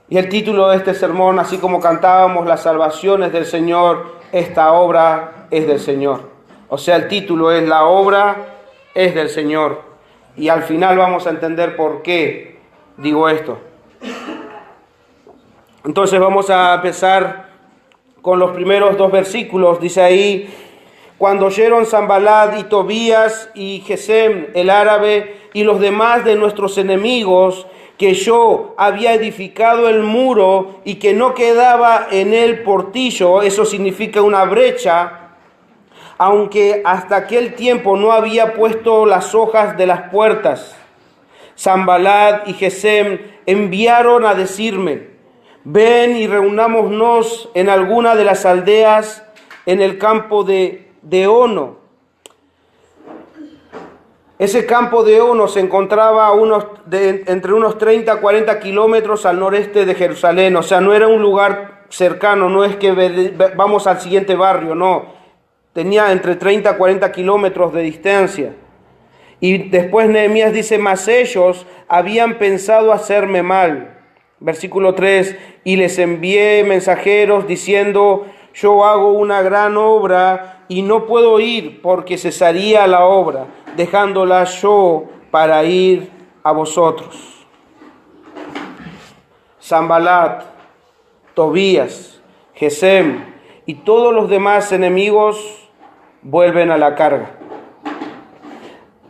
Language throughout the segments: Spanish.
Y el título de este sermón, así como cantábamos, la salvación es del Señor, esta obra es del Señor. O sea, el título es la obra es del Señor. Y al final vamos a entender por qué digo esto. Entonces vamos a empezar con los primeros dos versículos. Dice ahí: cuando oyeron Sanballat y Tobías y Gesem el árabe y los demás de nuestros enemigos que yo había edificado el muro y que no quedaba en él portillo, eso significa una brecha, aunque hasta aquel tiempo no había puesto las hojas de las puertas, Sanballat y Gesem enviaron a decirme: ven y reunámonos en alguna de las aldeas en el campo de Ono. Ese campo de Ono se encontraba entre unos 30 a 40 kilómetros al noreste de Jerusalén. O sea, no era un lugar cercano, no es que vamos al siguiente barrio, no. Tenía entre 30 a 40 kilómetros de distancia. Y después Nehemías dice: mas ellos habían pensado hacerme mal. Versículo 3: y les envié mensajeros diciendo: yo hago una gran obra y no puedo ir porque cesaría la obra, dejándola yo para ir a vosotros. Sanballat, Tobías, Gesem y todos los demás enemigos vuelven a la carga.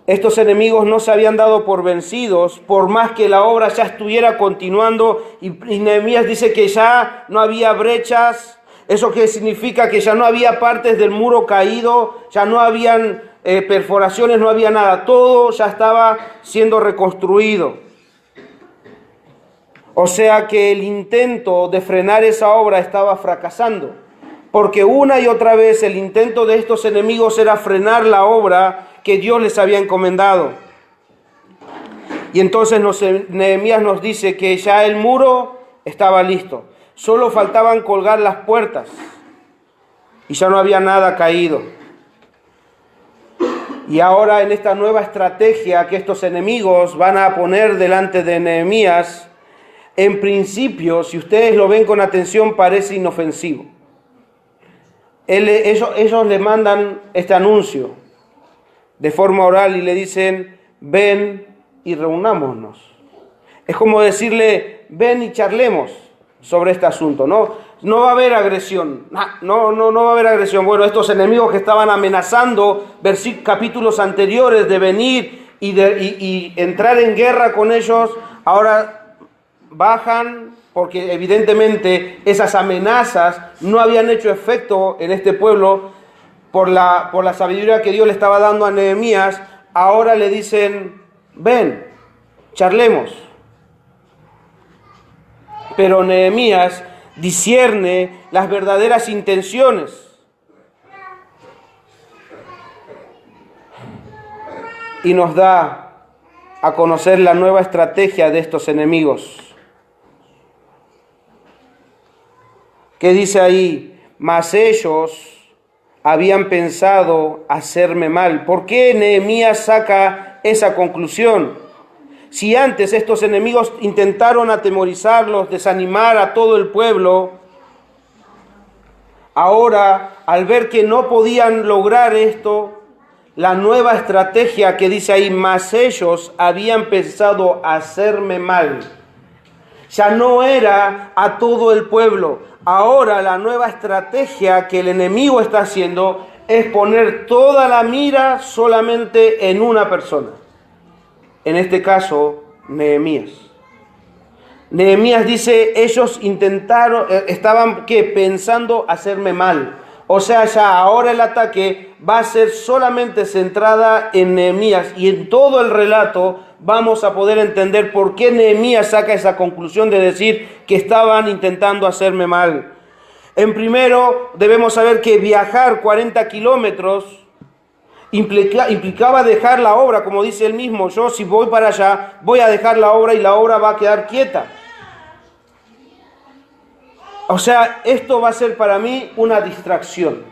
Estos enemigos no se habían dado por vencidos, por más que la obra ya estuviera continuando, y Nehemías dice que ya no había brechas. ¿Eso qué significa? Que ya no había partes del muro caído, ya no habían perforaciones, no había nada, todo ya estaba siendo reconstruido. O sea que el intento de frenar esa obra estaba fracasando, porque una y otra vez el intento de estos enemigos era frenar la obra que Dios les había encomendado. Y entonces Nehemías nos dice que ya el muro estaba listo, solo faltaban colgar las puertas y ya no había nada caído. Y ahora en esta nueva estrategia que estos enemigos van a poner delante de Nehemías, en principio, si ustedes lo ven con atención, parece inofensivo. Ellos le mandan este anuncio de forma oral y le dicen: ven y reunámonos. Es como decirle: ven y charlemos sobre este asunto. No va a haber agresión. No va a haber agresión. Bueno, estos enemigos que estaban amenazando capítulos anteriores de venir y entrar en guerra con ellos, ahora bajan, porque evidentemente esas amenazas no habían hecho efecto en este pueblo por la sabiduría que Dios le estaba dando a Nehemías. Ahora le dicen: ven, charlemos. Pero Nehemías discierne las verdaderas intenciones y nos da a conocer la nueva estrategia de estos enemigos. ¿Qué dice ahí? Mas ellos habían pensado hacerme mal. ¿Por qué Nehemías saca esa conclusión? Si antes estos enemigos intentaron atemorizarlos, desanimar a todo el pueblo, ahora, al ver que no podían lograr esto, la nueva estrategia que dice ahí: mas ellos habían pensado hacerme mal, ya no era a todo el pueblo. Ahora la nueva estrategia que el enemigo está haciendo es poner toda la mira solamente en una persona. En este caso, Nehemías. Nehemías dice: ellos estaban pensando hacerme mal. O sea, ya ahora el ataque va a ser solamente centrada en Nehemías, y en todo el relato vamos a poder entender por qué Nehemías saca esa conclusión de decir que estaban intentando hacerme mal. En primero, debemos saber que viajar 40 kilómetros implicaba dejar la obra, como dice él mismo: yo si voy para allá, voy a dejar la obra y la obra va a quedar quieta. O sea, esto va a ser para mí una distracción.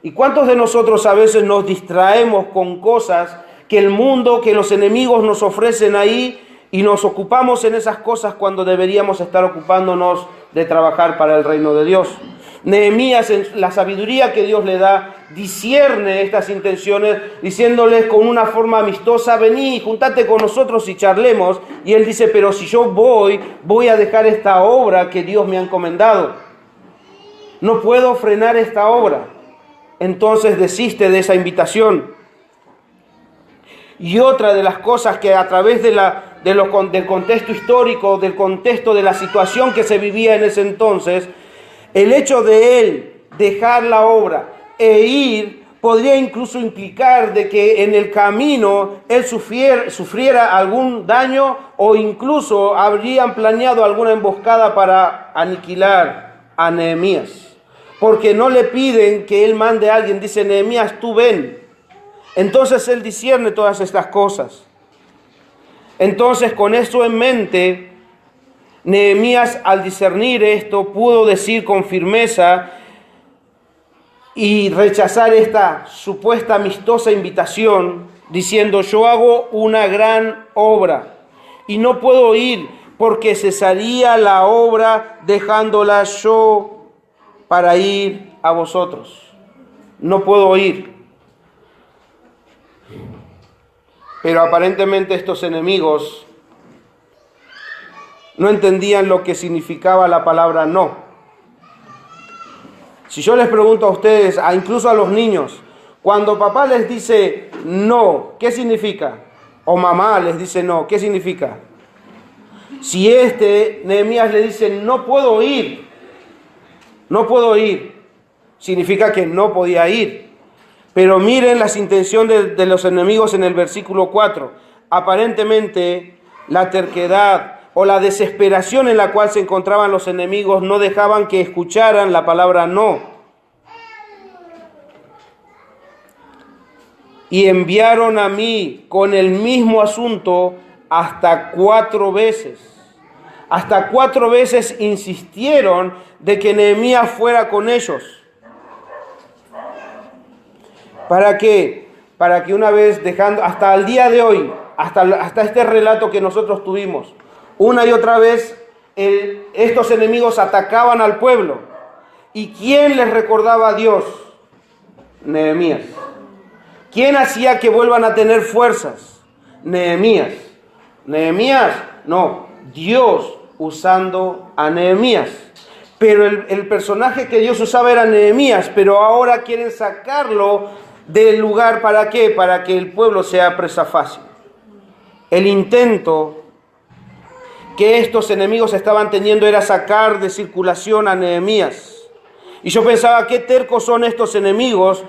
¿Y cuántos de nosotros a veces nos distraemos con cosas que el mundo, que los enemigos nos ofrecen ahí, y nos ocupamos en esas cosas cuando deberíamos estar ocupándonos de trabajar para el reino de Dios. Nehemías, en la sabiduría que Dios le da, discierne estas intenciones, diciéndoles con una forma amistosa: vení, juntate con nosotros y charlemos. Y él dice: pero si yo voy a dejar esta obra que Dios me ha encomendado. No puedo frenar esta obra. Entonces desiste de esa invitación. Y otra de las cosas que a través del contexto histórico, del contexto de la situación que se vivía en ese entonces, el hecho de él dejar la obra e ir podría incluso implicar de que en el camino él sufriera algún daño, o incluso habrían planeado alguna emboscada para aniquilar a Nehemías. Porque no le piden que él mande a alguien, dice: Nehemías, tú ven. Entonces él discierne todas estas cosas. Entonces, con esto en mente, Nehemías, al discernir esto, pudo decir con firmeza y rechazar esta supuesta amistosa invitación, diciendo: yo hago una gran obra y no puedo ir, porque cesaría la obra dejándola yo para ir a vosotros. No puedo ir. Pero aparentemente estos enemigos no entendían lo que significaba la palabra no. Si yo les pregunto a ustedes, incluso a los niños, cuando papá les dice no, ¿qué significa? O mamá les dice no, ¿qué significa? Si Nehemías le dice: no puedo ir, significa que no podía ir. Pero miren las intenciones de los enemigos en el versículo 4. Aparentemente, la terquedad o la desesperación en la cual se encontraban los enemigos no dejaban que escucharan la palabra no. Y enviaron a mí con el mismo asunto hasta 4 veces. Hasta 4 veces insistieron de que Nehemías fuera con ellos. ¿Para qué? Para que una vez dejando, hasta el día de hoy, hasta este relato que nosotros tuvimos, una y otra vez estos enemigos atacaban al pueblo. ¿Y quién les recordaba a Dios? Nehemías. ¿Quién hacía que vuelvan a tener fuerzas? Nehemías. Nehemías, no, Dios usando a Nehemías. Pero el personaje que Dios usaba era Nehemías, pero ahora quieren sacarlo del lugar. ¿Para qué? Para que el pueblo sea presa fácil. El intento que estos enemigos estaban teniendo era sacar de circulación a Nehemías. Y yo pensaba: qué tercos son estos enemigos.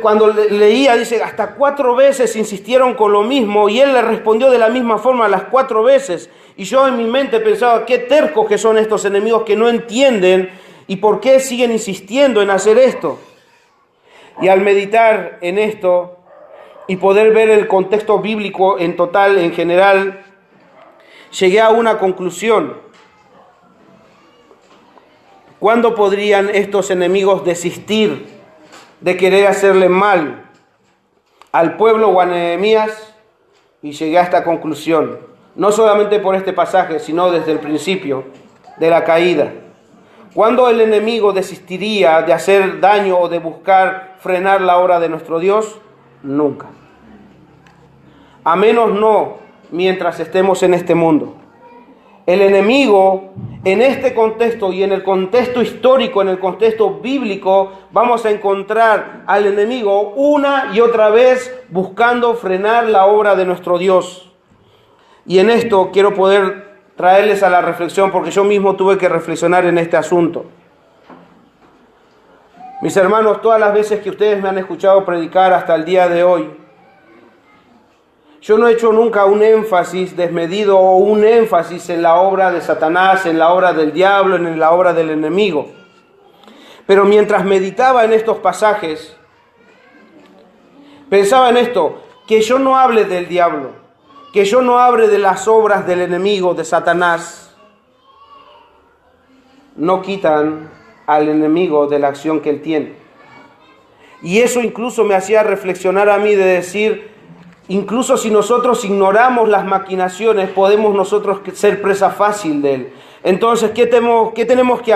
Cuando leía, dice, hasta 4 veces insistieron con lo mismo, y él le respondió de la misma forma las 4 veces. Y yo en mi mente pensaba: qué tercos que son estos enemigos, que no entienden y por qué siguen insistiendo en hacer esto. Y al meditar en esto y poder ver el contexto bíblico en total, en general, llegué a una conclusión. ¿Cuándo podrían estos enemigos desistir de querer hacerle mal al pueblo o a Nehemías? Y llegué a esta conclusión, no solamente por este pasaje, sino desde el principio de la caída. ¿Cuándo el enemigo desistiría de hacer daño o de buscar frenar la obra de nuestro Dios? Nunca. A menos no mientras estemos en este mundo. El enemigo, en este contexto y en el contexto histórico, en el contexto bíblico, vamos a encontrar al enemigo una y otra vez buscando frenar la obra de nuestro Dios. Y en esto quiero poder traerles a la reflexión, porque yo mismo tuve que reflexionar en este asunto. Mis hermanos, todas las veces que ustedes me han escuchado predicar hasta el día de hoy, yo no he hecho nunca un énfasis desmedido o un énfasis en la obra de Satanás, en la obra del diablo, en la obra del enemigo. Pero mientras meditaba en estos pasajes, pensaba en esto: que yo no hable del diablo, que yo no hable de las obras del enemigo, de Satanás, no quitan al enemigo de la acción que él tiene. Y eso incluso me hacía reflexionar a mí de decir: incluso si nosotros ignoramos las maquinaciones, podemos nosotros ser presa fácil de él. Entonces, ¿qué tenemos que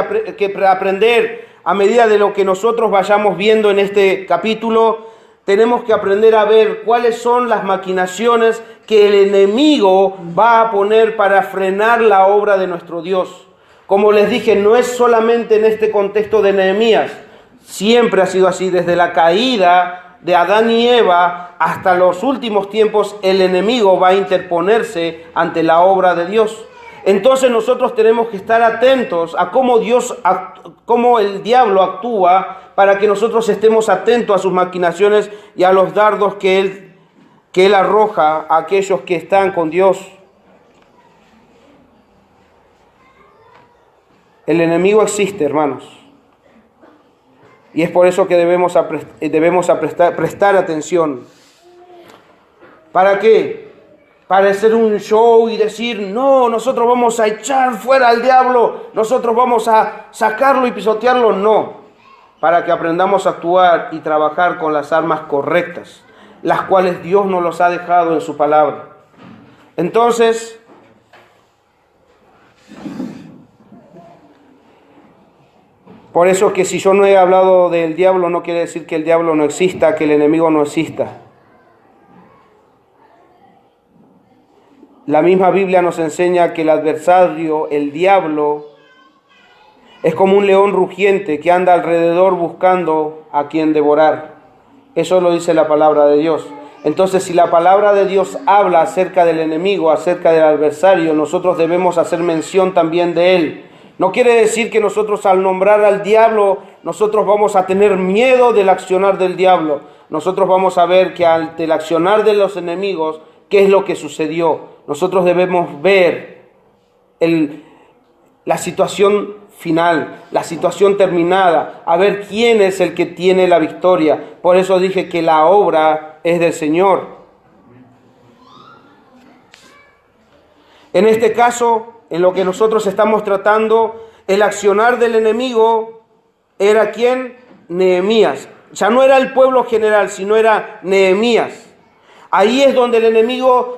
aprender a medida de lo que nosotros vayamos viendo en este capítulo? Tenemos que aprender a ver cuáles son las maquinaciones que el enemigo va a poner para frenar la obra de nuestro Dios. Como les dije, no es solamente en este contexto de Nehemías, siempre ha sido así, desde la caída de Adán y Eva hasta los últimos tiempos, el enemigo va a interponerse ante la obra de Dios. Entonces nosotros tenemos que estar atentos a cómo el diablo actúa, para que nosotros estemos atentos a sus maquinaciones y a los dardos que él arroja a aquellos que están con Dios. El enemigo existe, hermanos. Y es por eso que debemos prestar atención. ¿Para qué? Para hacer un show y decir, no, nosotros vamos a echar fuera al diablo, nosotros vamos a sacarlo y pisotearlo. No, para que aprendamos a actuar y trabajar con las armas correctas, las cuales Dios nos los ha dejado en su palabra. Entonces, por eso que si yo no he hablado del diablo, no quiere decir que el diablo no exista, que el enemigo no exista. La misma Biblia nos enseña que el adversario, el diablo, es como un león rugiente que anda alrededor buscando a quien devorar. Eso lo dice la palabra de Dios. Entonces, si la palabra de Dios habla acerca del enemigo, acerca del adversario, nosotros debemos hacer mención también de él. No quiere decir que nosotros al nombrar al diablo, nosotros vamos a tener miedo del accionar del diablo. Nosotros vamos a ver que ante el accionar de los enemigos, ¿qué es lo que sucedió? Nosotros debemos ver la situación final, la situación terminada, a ver quién es el que tiene la victoria. Por eso dije que la obra es del Señor. En este caso, en lo que nosotros estamos tratando, el accionar del enemigo era ¿quién? Nehemías. Ya no era el pueblo general, sino era Nehemías. Ahí es donde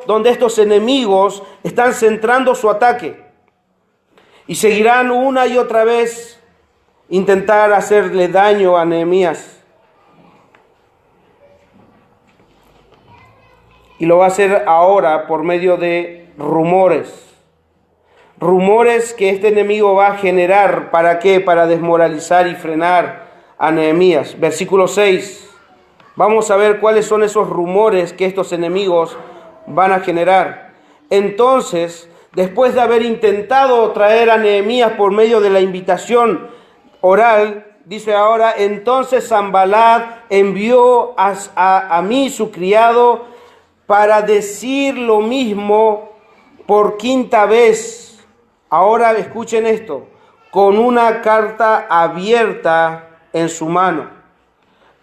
donde estos enemigos están centrando su ataque. Y seguirán una y otra vez intentar hacerle daño a Nehemías. Y lo va a hacer ahora por medio de rumores. Rumores que este enemigo va a generar, ¿para qué? Para desmoralizar y frenar a Nehemías. Versículo 6. Vamos a ver cuáles son esos rumores que estos enemigos van a generar. Entonces, después de haber intentado traer a Nehemías por medio de la invitación oral, dice ahora, entonces Sanbalat envió a mí, su criado, para decir lo mismo por quinta vez. Ahora escuchen esto, con una carta abierta en su mano.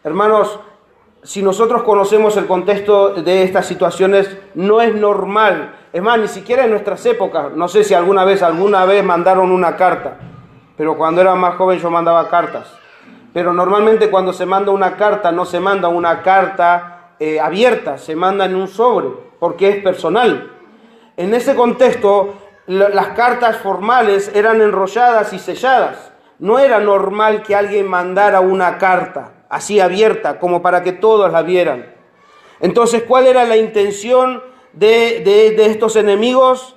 Hermanos, si nosotros conocemos el contexto de estas situaciones, no es normal. Es más, ni siquiera en nuestras épocas. No sé si alguna vez mandaron una carta. Pero cuando era más joven yo mandaba cartas. Pero normalmente cuando se manda una carta, no se manda una carta abierta. Se manda en un sobre, porque es personal. En ese contexto, las cartas formales eran enrolladas y selladas. No era normal que alguien mandara una carta así abierta, como para que todos la vieran. Entonces, ¿cuál era la intención de estos enemigos?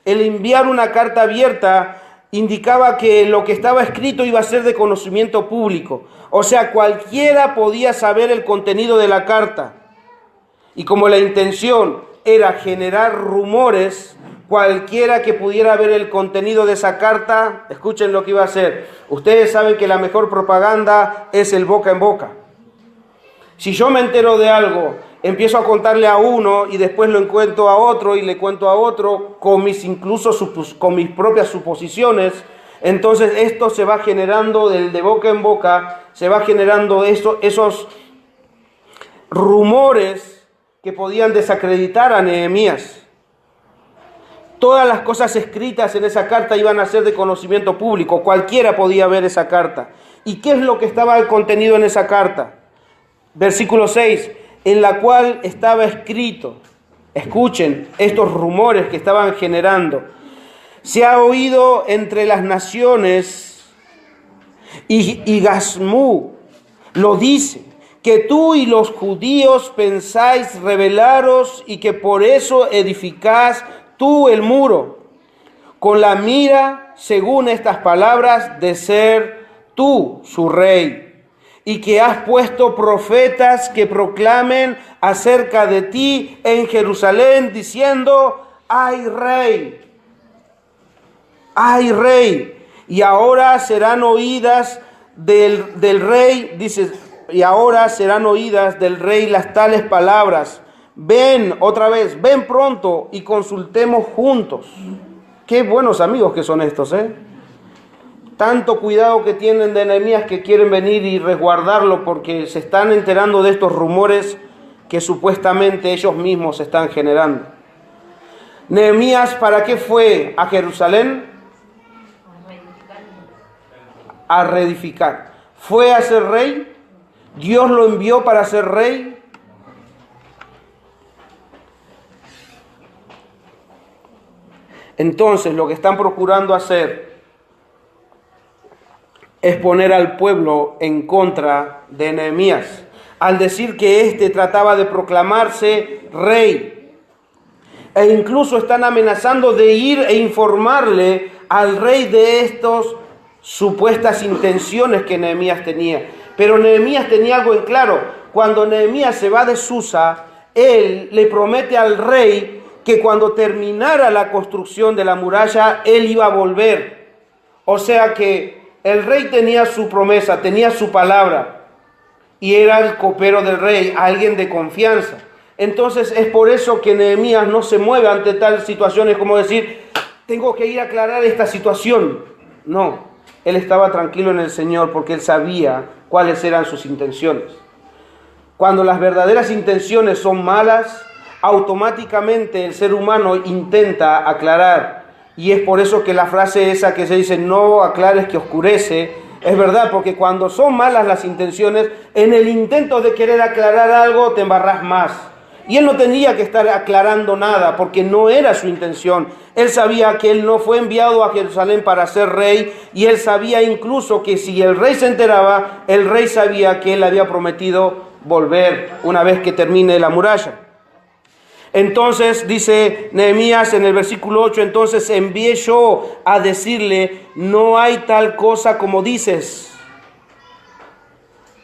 El enviar una carta abierta indicaba que lo que estaba escrito iba a ser de conocimiento público. O sea, cualquiera podía saber el contenido de la carta. Y como la intención era generar rumores, cualquiera que pudiera ver el contenido de esa carta, escuchen lo que iba a hacer. Ustedes saben que la mejor propaganda es el boca en boca. Si yo me entero de algo, empiezo a contarle a uno y después lo cuento a otro y le cuento a otro con mis propias suposiciones, entonces esto se va generando de boca en boca, se va generando esos rumores que podían desacreditar a Nehemías. Todas las cosas escritas en esa carta iban a ser de conocimiento público. Cualquiera podía ver esa carta. ¿Y qué es lo que estaba contenido en esa carta? Versículo 6. en la cual estaba escrito, escuchen estos rumores que estaban generando, se ha oído entre las naciones, y Gasmú lo dice, que tú y los judíos pensáis rebelaros y que por eso edificás tú el muro, con la mira, según estas palabras, de ser tú su rey, y que has puesto profetas que proclamen acerca de ti en Jerusalén, diciendo, hay rey, y ahora serán oídas del rey, dice, y ahora serán oídas del rey las tales palabras. Ven, otra vez, ven pronto y consultemos juntos. Qué buenos amigos que son estos, ¿eh? Tanto cuidado que tienen de Nehemías que quieren venir y resguardarlo porque se están enterando de estos rumores que supuestamente ellos mismos están generando. Nehemías, ¿para qué fue a Jerusalén? A reedificar. ¿Fue a ser rey? ¿Dios lo envió para ser rey? Entonces lo que están procurando hacer es poner al pueblo en contra de Nehemías, al decir que éste trataba de proclamarse rey. E incluso están amenazando de ir e informarle al rey de estas supuestas intenciones que Nehemías tenía. Pero Nehemías tenía algo en claro. Cuando Nehemías se va de Susa, él le promete al rey que cuando terminara la construcción de la muralla, él iba a volver. O sea que el rey tenía su promesa, tenía su palabra, y era el copero del rey, alguien de confianza. Entonces es por eso que Nehemías no se mueve ante tales situaciones como decir, tengo que ir a aclarar esta situación. No, él estaba tranquilo en el Señor porque él sabía cuáles eran sus intenciones. Cuando las verdaderas intenciones son malas, automáticamente el ser humano intenta aclarar. Y es por eso que la frase esa que se dice, no aclares que oscurece, es verdad, porque cuando son malas las intenciones, en el intento de querer aclarar algo, te embarras más. Y él no tenía que estar aclarando nada, porque no era su intención. Él sabía que él no fue enviado a Jerusalén para ser rey, y él sabía incluso que si el rey se enteraba, el rey sabía que él había prometido volver una vez que termine la muralla. Entonces dice Nehemías en el versículo 8, entonces envié yo a decirle, no hay tal cosa como dices.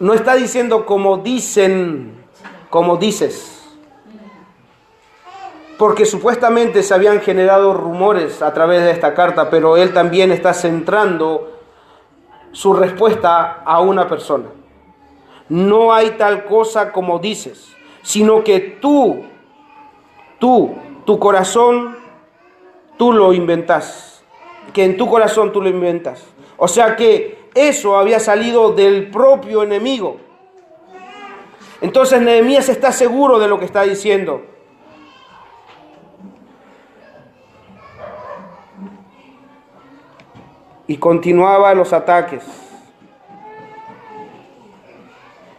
No está diciendo como dicen, como dices. Porque supuestamente se habían generado rumores a través de esta carta, pero él también está centrando su respuesta a una persona. No hay tal cosa como dices, sino que tu corazón, tú lo inventas. Que en tu corazón tú lo inventas. O sea que eso había salido del propio enemigo. Entonces Nehemías está seguro de lo que está diciendo. Y continuaba los ataques.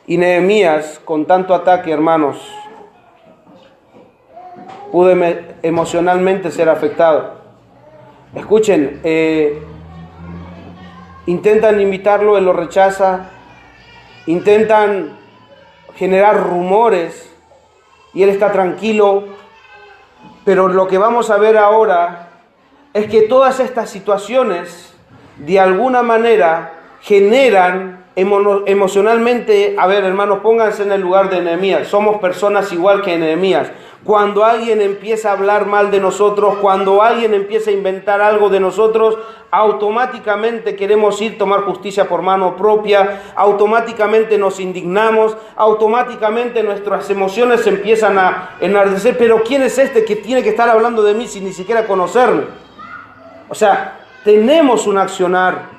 Y Nehemías, con tanto ataque, hermanos, pudo emocionalmente ser afectado. Escuchen, intentan invitarlo, él lo rechaza, intentan generar rumores y él está tranquilo, pero lo que vamos a ver ahora es que todas estas situaciones de alguna manera generan emocionalmente. A ver, hermanos, pónganse en el lugar de Nehemías. Somos personas igual que Nehemías. Cuando alguien empieza a hablar mal de nosotros, cuando alguien empieza a inventar algo de nosotros, automáticamente queremos ir a tomar justicia por mano propia, automáticamente nos indignamos, automáticamente nuestras emociones empiezan a enardecer. Pero ¿quién es este que tiene que estar hablando de mí sin ni siquiera conocerme? O sea, tenemos un accionar.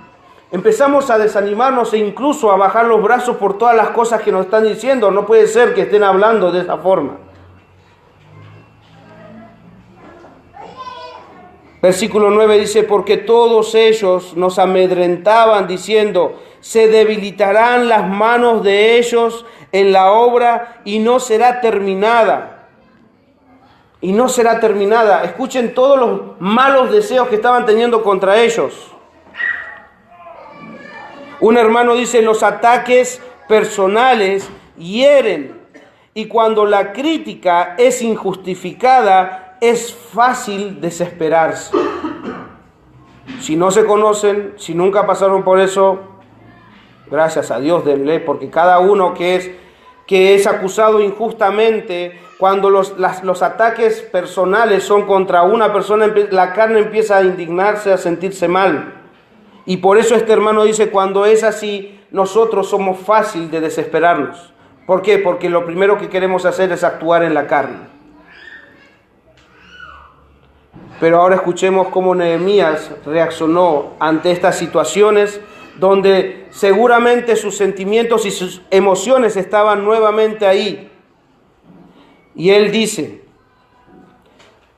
Empezamos a desanimarnos e incluso a bajar los brazos por todas las cosas que nos están diciendo. No puede ser que estén hablando de esa forma. Versículo 9 dice, porque todos ellos nos amedrentaban diciendo, se debilitarán las manos de ellos en la obra y no será terminada. Y no será terminada. Escuchen todos los malos deseos que estaban teniendo contra ellos. Un hermano dice, los ataques personales hieren. Y cuando la crítica es injustificada, es fácil desesperarse. Si no se conocen, si nunca pasaron por eso, gracias a Dios denle, porque cada uno que es acusado injustamente, cuando los ataques personales son contra una persona, la carne empieza a indignarse, a sentirse mal. Y por eso este hermano dice, cuando es así, nosotros somos fácil de desesperarnos. ¿Por qué? Porque lo primero que queremos hacer es actuar en la carne. Pero ahora escuchemos cómo Nehemías reaccionó ante estas situaciones donde seguramente sus sentimientos y sus emociones estaban nuevamente ahí. Y él dice,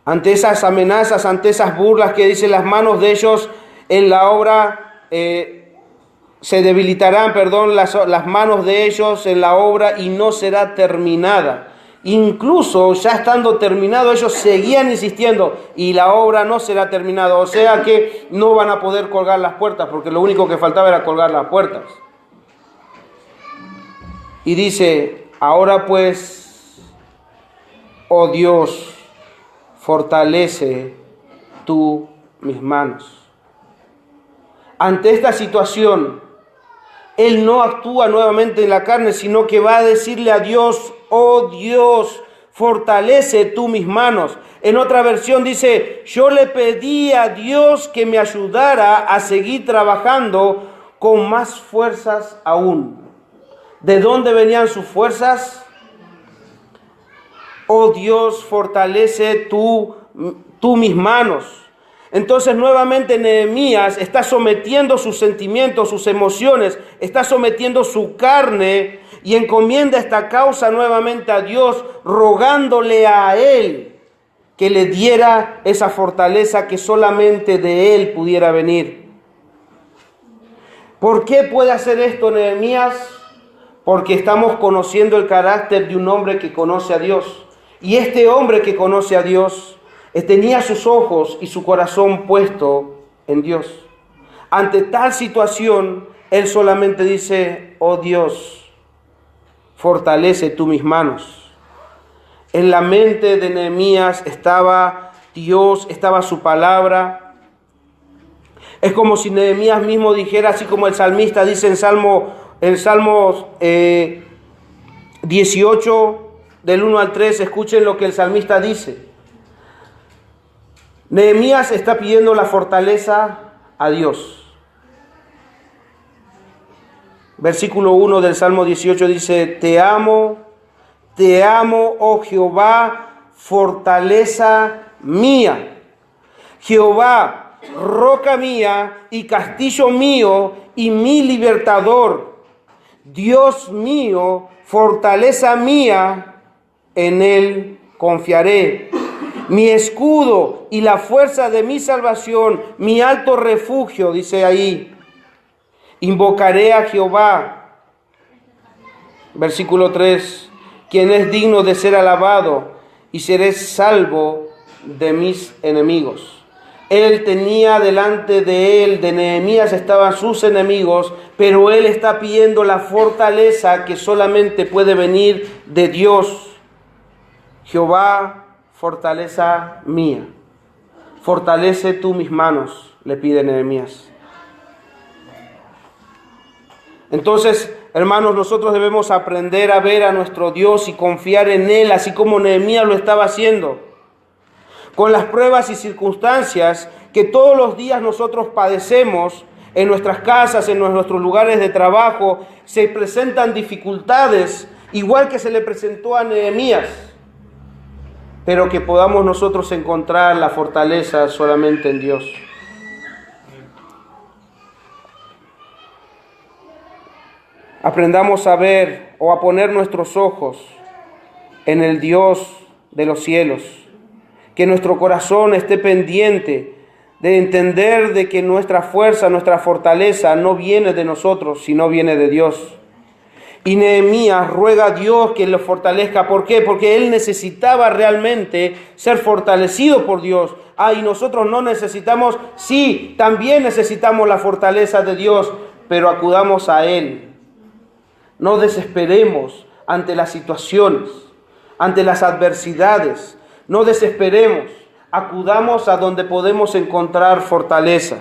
ante esas amenazas, ante esas burlas que dice, las manos de ellos en la obra se debilitarán, las manos de ellos en la obra y no será terminada. Incluso ya estando terminado, ellos seguían insistiendo y la obra no será terminada. O sea que no van a poder colgar las puertas, porque lo único que faltaba era colgar las puertas. Y dice, ahora pues, oh Dios, fortalece tú mis manos. Ante esta situación, él no actúa nuevamente en la carne, sino que va a decirle a Dios, oh Dios, fortalece tú mis manos. En otra versión dice, yo le pedí a Dios que me ayudara a seguir trabajando con más fuerzas aún. ¿De dónde venían sus fuerzas? Oh Dios, fortalece tú mis manos. Entonces nuevamente Nehemías está sometiendo sus sentimientos, sus emociones, está sometiendo su carne y encomienda esta causa nuevamente a Dios, rogándole a Él que le diera esa fortaleza que solamente de Él pudiera venir. ¿Por qué puede hacer esto Nehemías? Porque estamos conociendo el carácter de un hombre que conoce a Dios. Y este hombre que conoce a Dios tenía sus ojos y su corazón puesto en Dios. Ante tal situación, él solamente dice, oh Dios, fortalece tú mis manos. En la mente de Nehemías estaba Dios, estaba su palabra. Es como si Nehemías mismo dijera, así como el salmista dice en Salmos 18, del 1 al 3, escuchen lo que el salmista dice. Nehemías está pidiendo la fortaleza a Dios. Versículo 1 del Salmo 18 dice, te amo, oh Jehová, fortaleza mía. Jehová, roca mía y castillo mío y mi libertador. Dios mío, fortaleza mía, en él confiaré. Mi escudo y la fuerza de mi salvación, mi alto refugio, dice ahí. Invocaré a Jehová. Versículo 3. Quien es digno de ser alabado y seré salvo de mis enemigos. Él tenía delante de él, de Nehemías estaban sus enemigos, pero él está pidiendo la fortaleza que solamente puede venir de Dios. Jehová, fortaleza mía. Fortalece tú mis manos, le pide Nehemías. Entonces, hermanos, nosotros debemos aprender a ver a nuestro Dios y confiar en Él, así como Nehemías lo estaba haciendo. Con las pruebas y circunstancias que todos los días nosotros padecemos en nuestras casas, en nuestros lugares de trabajo, se presentan dificultades, igual que se le presentó a Nehemías. Pero que podamos nosotros encontrar la fortaleza solamente en Dios. Aprendamos a ver o a poner nuestros ojos en el Dios de los cielos. Que nuestro corazón esté pendiente de entender de que nuestra fuerza, nuestra fortaleza no viene de nosotros, sino viene de Dios. Y Nehemías ruega a Dios que lo fortalezca. ¿Por qué? Porque él necesitaba realmente ser fortalecido por Dios. Y nosotros no necesitamos, sí, también necesitamos la fortaleza de Dios, pero acudamos a Él. No desesperemos ante las situaciones, ante las adversidades. No desesperemos. Acudamos a donde podemos encontrar fortaleza.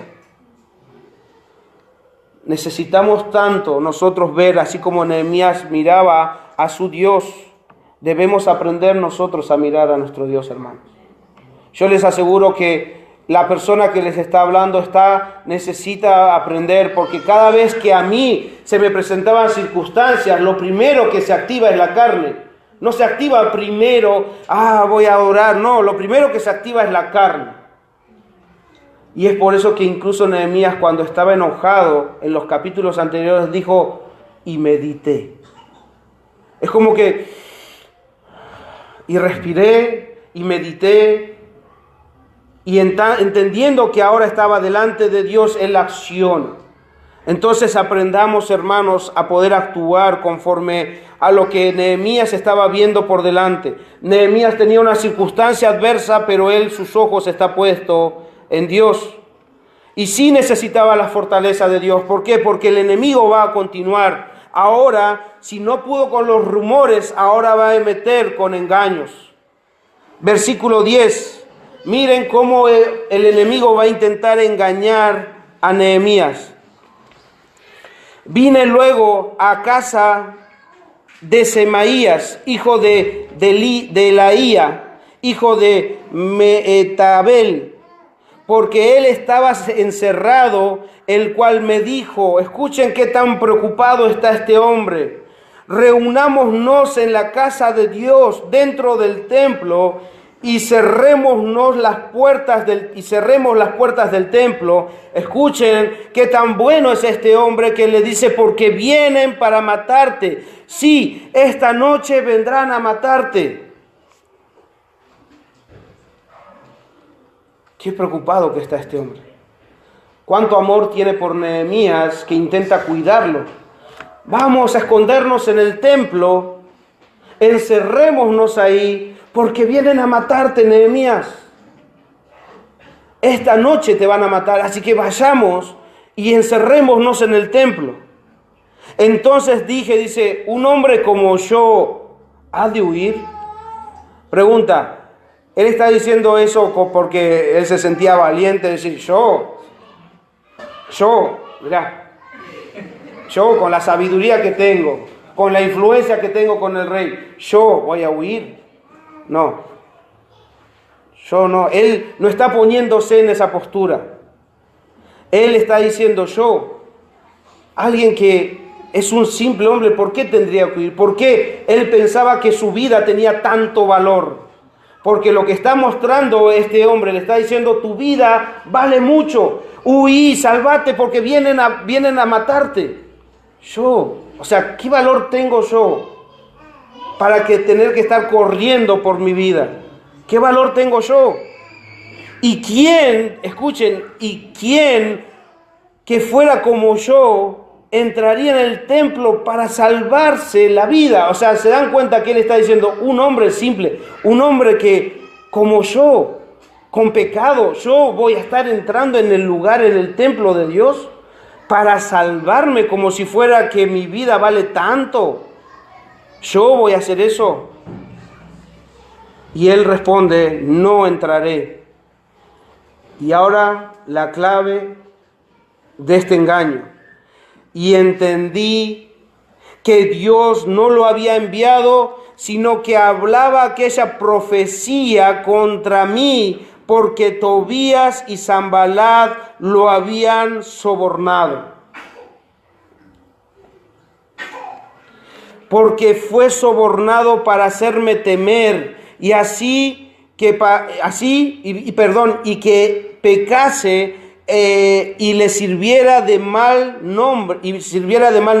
Necesitamos tanto nosotros ver, así como Nehemías miraba a su Dios, debemos aprender nosotros a mirar a nuestro Dios, hermanos. Yo les aseguro que la persona que les está hablando necesita aprender, porque cada vez que a mí se me presentaban circunstancias, lo primero que se activa es la carne. No se activa primero, voy a orar. No, lo primero que se activa es la carne. Y es por eso que incluso Nehemías, cuando estaba enojado en los capítulos anteriores, dijo, y medité. Es como que, y respiré, y medité, y entendiendo que ahora estaba delante de Dios, él acciona. Entonces aprendamos, hermanos, a poder actuar conforme a lo que Nehemías estaba viendo por delante. Nehemías tenía una circunstancia adversa, pero sus ojos están puestos en Dios. Y sí necesitaba la fortaleza de Dios. ¿Por qué? Porque el enemigo va a continuar. Ahora, si no pudo con los rumores, ahora va a meter con engaños. Versículo 10. Miren cómo el enemigo va a intentar engañar a Nehemías. Vine luego a casa de Semaías, hijo de Elaía, hijo de Mehetabel, porque él estaba encerrado, el cual me dijo, escuchen qué tan preocupado está este hombre, reunámonos en la casa de Dios, dentro del templo, y cerremos las puertas del templo. Escuchen qué tan bueno es este hombre que le dice, porque vienen para matarte. Sí, esta noche vendrán a matarte. Qué preocupado que está este hombre. Cuánto amor tiene por Nehemías, que intenta cuidarlo. Vamos a escondernos en el templo, encerrémonos ahí, porque vienen a matarte, Nehemías. Esta noche te van a matar, así que vayamos y encerrémonos en el templo. Entonces dice, ¿un hombre como yo ha de huir? Pregunta, él está diciendo eso porque él se sentía valiente, decir, yo, mirá, yo con la sabiduría que tengo, con la influencia que tengo con el rey, yo voy a huir. No, yo no. Él no está poniéndose en esa postura. Él está diciendo, alguien que es un simple hombre, ¿por qué tendría que huir? ¿Por qué él pensaba que su vida tenía tanto valor? Porque lo que está mostrando este hombre, le está diciendo, tu vida vale mucho. Huí, salvate, porque vienen a matarte. ¿Qué valor tengo yo para tener que estar corriendo por mi vida? ¿Qué valor tengo yo? ¿Y quién que fuera como yo entraría en el templo para salvarse la vida? Se dan cuenta que él está diciendo, un hombre simple, un hombre que como yo, con pecado, yo voy a estar entrando en el templo de Dios para salvarme, como si fuera que mi vida vale tanto. ¿Yo voy a hacer eso? Y él responde, no entraré. Y ahora la clave de este engaño. Y entendí que Dios no lo había enviado, sino que hablaba aquella profecía contra mí, porque Tobías y Sanballat lo habían sobornado. Porque fue sobornado para hacerme temer, y que pecase y le sirviera de mal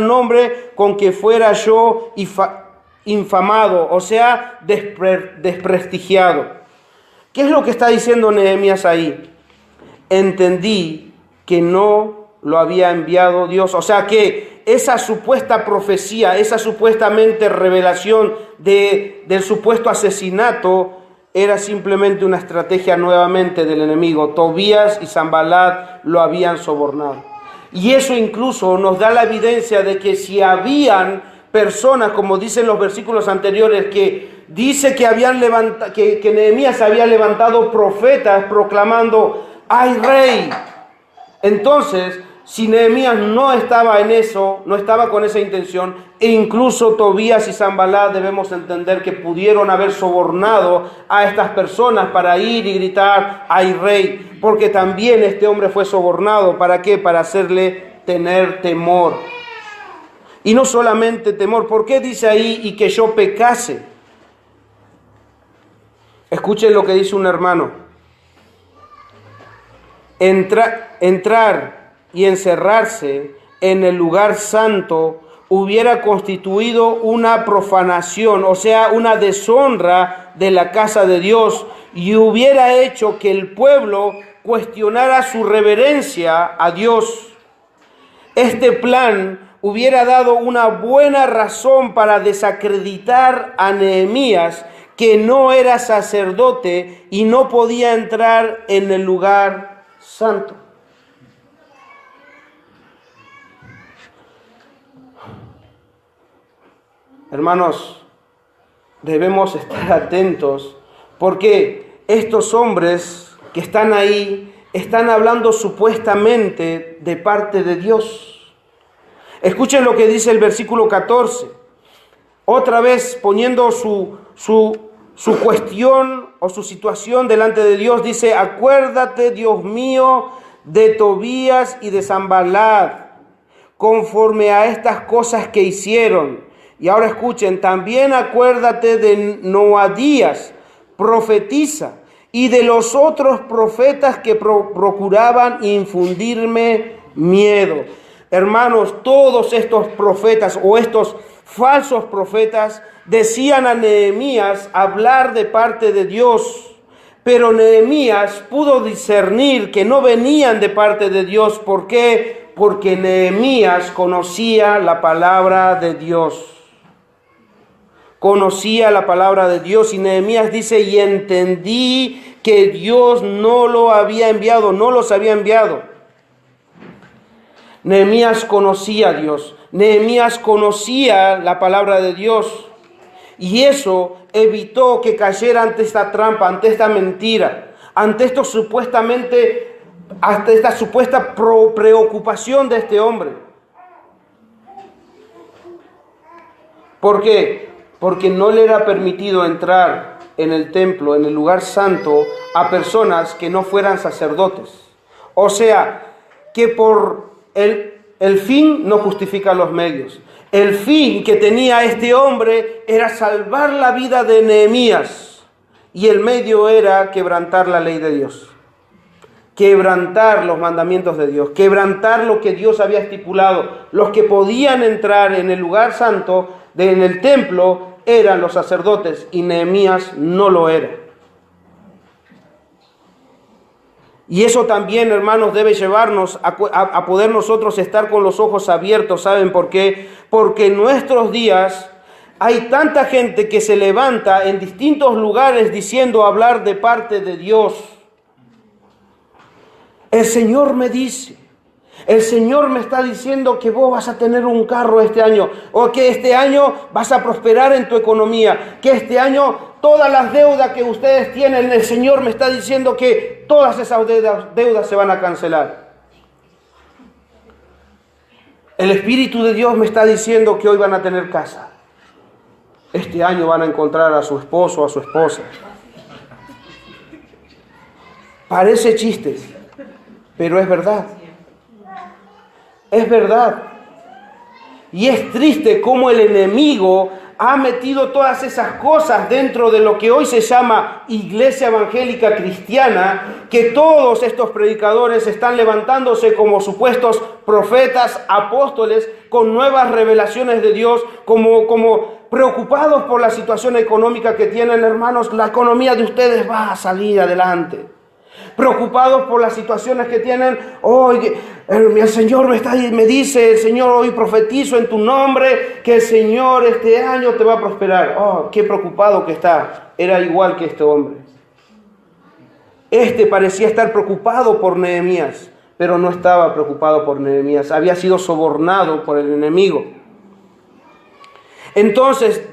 nombre, con que fuera yo infamado, desprestigiado. ¿Qué es lo que está diciendo Nehemías ahí? Entendí que no lo había enviado Dios, que esa supuesta profecía, esa supuestamente revelación del supuesto asesinato era simplemente una estrategia nuevamente del enemigo. Tobías y Sanbalat lo habían sobornado. Y eso incluso nos da la evidencia de que si habían personas, como dicen los versículos anteriores, que dice que que Nehemías había levantado profetas proclamando: ¡ay rey! Entonces, si Nehemías no estaba en eso, no estaba con esa intención, e incluso Tobías y Sanbalat debemos entender que pudieron haber sobornado a estas personas para ir y gritar: ¡ay rey! Porque también este hombre fue sobornado. ¿Para qué? Para hacerle tener temor. Y no solamente temor. ¿Por qué dice ahí y que yo pecase? Escuchen lo que dice un hermano. Entrar y encerrarse en el lugar santo hubiera constituido una profanación, o sea, una deshonra de la casa de Dios, y hubiera hecho que el pueblo cuestionara su reverencia a Dios. Este plan hubiera dado una buena razón para desacreditar a Nehemías, que no era sacerdote y no podía entrar en el lugar santo. Hermanos, debemos estar atentos porque estos hombres que están ahí están hablando supuestamente de parte de Dios. Escuchen lo que dice el versículo 14. Otra vez poniendo su cuestión o su situación delante de Dios, dice: acuérdate, Dios mío, de Tobías y de Sanbalat, conforme a estas cosas que hicieron. Y ahora escuchen, también acuérdate de Noadías, profetiza, y de los otros profetas que procuraban infundirme miedo. Hermanos, todos estos profetas o estos falsos profetas decían a Nehemías hablar de parte de Dios, pero Nehemías pudo discernir que no venían de parte de Dios. ¿Por qué? Porque Nehemías conocía la palabra de Dios. Conocía la palabra de Dios, y Nehemías dice: y entendí que Dios no lo había enviado, no los había enviado. Nehemías conocía a Dios, Nehemías conocía la palabra de Dios, y eso evitó que cayera ante esta trampa, ante esta mentira, ante esta supuesta preocupación de este hombre. ¿Por qué? Porque no le era permitido entrar en el templo, en el lugar santo, a personas que no fueran sacerdotes. O sea, que por el fin no justifica los medios. El fin que tenía este hombre era salvar la vida de Nehemías, y el medio era quebrantar la ley de Dios, quebrantar los mandamientos de Dios, quebrantar lo que Dios había estipulado. Los que podían entrar en el lugar santo, en el templo, eran los sacerdotes, y Nehemías no lo era. Y eso también, hermanos, debe llevarnos a poder nosotros estar con los ojos abiertos. ¿Saben por qué? Porque en nuestros días hay tanta gente que se levanta en distintos lugares diciendo hablar de parte de Dios. El Señor me dice, el Señor me está diciendo que vos vas a tener un carro este año, o que este año vas a prosperar en tu economía, que este año todas las deudas que ustedes tienen, el Señor me está diciendo que todas esas deudas se van a cancelar. El Espíritu de Dios me está diciendo que hoy van a tener casa. Este año van a encontrar a su esposo o a su esposa. Parece chistes, pero es verdad. Es verdad. Y es triste cómo el enemigo ha metido todas esas cosas dentro de lo que hoy se llama Iglesia Evangélica Cristiana, que todos estos predicadores están levantándose como supuestos profetas, apóstoles, con nuevas revelaciones de Dios, como preocupados por la situación económica que tienen. Hermanos, la economía de ustedes va a salir adelante. preocupados por las situaciones que tienen. Hoy el Señor me dice, el Señor, hoy profetizo en tu nombre que el Señor este año te va a prosperar. Oh, qué preocupado que está. Era igual que este hombre. Este parecía estar preocupado por Nehemías, pero no estaba preocupado por Nehemías. Había sido sobornado por el enemigo. Entonces,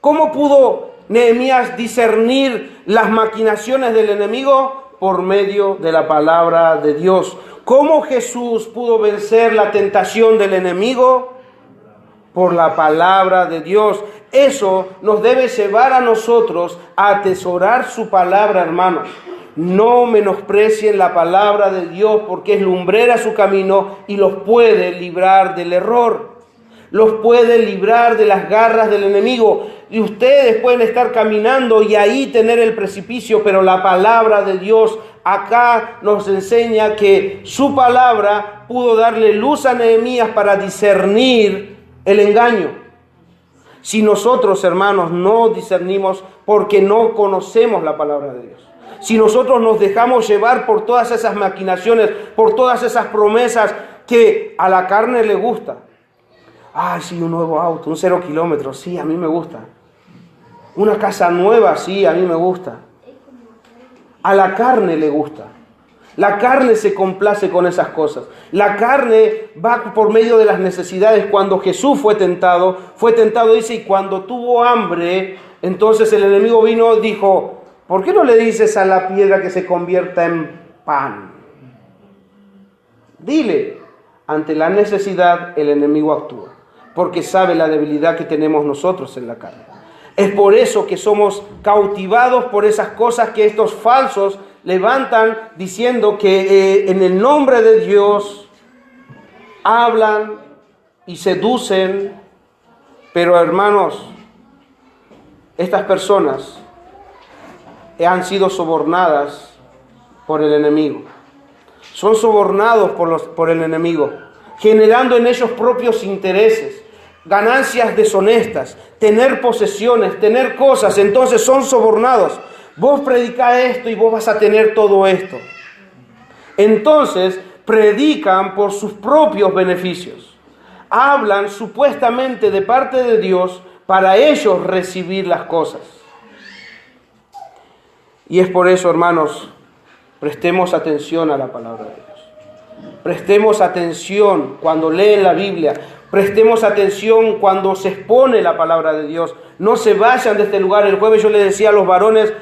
¿cómo pudo Nehemías discernir las maquinaciones del enemigo? Por medio de la palabra de Dios. ¿Cómo Jesús pudo vencer la tentación del enemigo? Por la palabra de Dios. Eso nos debe llevar a nosotros a atesorar su palabra, hermanos. No menosprecien la palabra de Dios, porque es lumbrera su camino y los puede librar del error. Los puede librar de las garras del enemigo. Y ustedes pueden estar caminando y ahí tener el precipicio, pero la palabra de Dios acá nos enseña que su palabra pudo darle luz a Nehemías para discernir el engaño. Si nosotros, hermanos, no discernimos porque no conocemos la palabra de Dios, si nosotros nos dejamos llevar por todas esas maquinaciones, por todas esas promesas que a la carne le gusta. Ay, sí, un nuevo auto, un 0 kilómetros, sí, a mí me gusta. Una casa nueva, sí, a mí me gusta. A la carne le gusta. La carne se complace con esas cosas. La carne va por medio de las necesidades. Cuando Jesús fue tentado, dice, y cuando tuvo hambre, entonces el enemigo vino y dijo, ¿por qué no le dices a la piedra que se convierta en pan? Dile. Ante la necesidad, el enemigo actúa, porque sabe la debilidad que tenemos nosotros en la carne. Es por eso que somos cautivados por esas cosas que estos falsos levantan diciendo que en el nombre de Dios hablan y seducen. Pero hermanos, estas personas han sido sobornadas por el enemigo. Son sobornados por el enemigo, generando en ellos propios intereses, ganancias deshonestas, tener posesiones, tener cosas. Entonces son sobornados. Vos predicá esto y vos vas a tener todo esto. Entonces predican por sus propios beneficios. Hablan supuestamente de parte de Dios para ellos recibir las cosas. Y es por eso, hermanos, prestemos atención a la palabra de Dios. Prestemos atención cuando leen la Biblia. Prestemos atención cuando se expone la palabra de Dios. No se vayan de este lugar. El jueves yo les decía a los varones,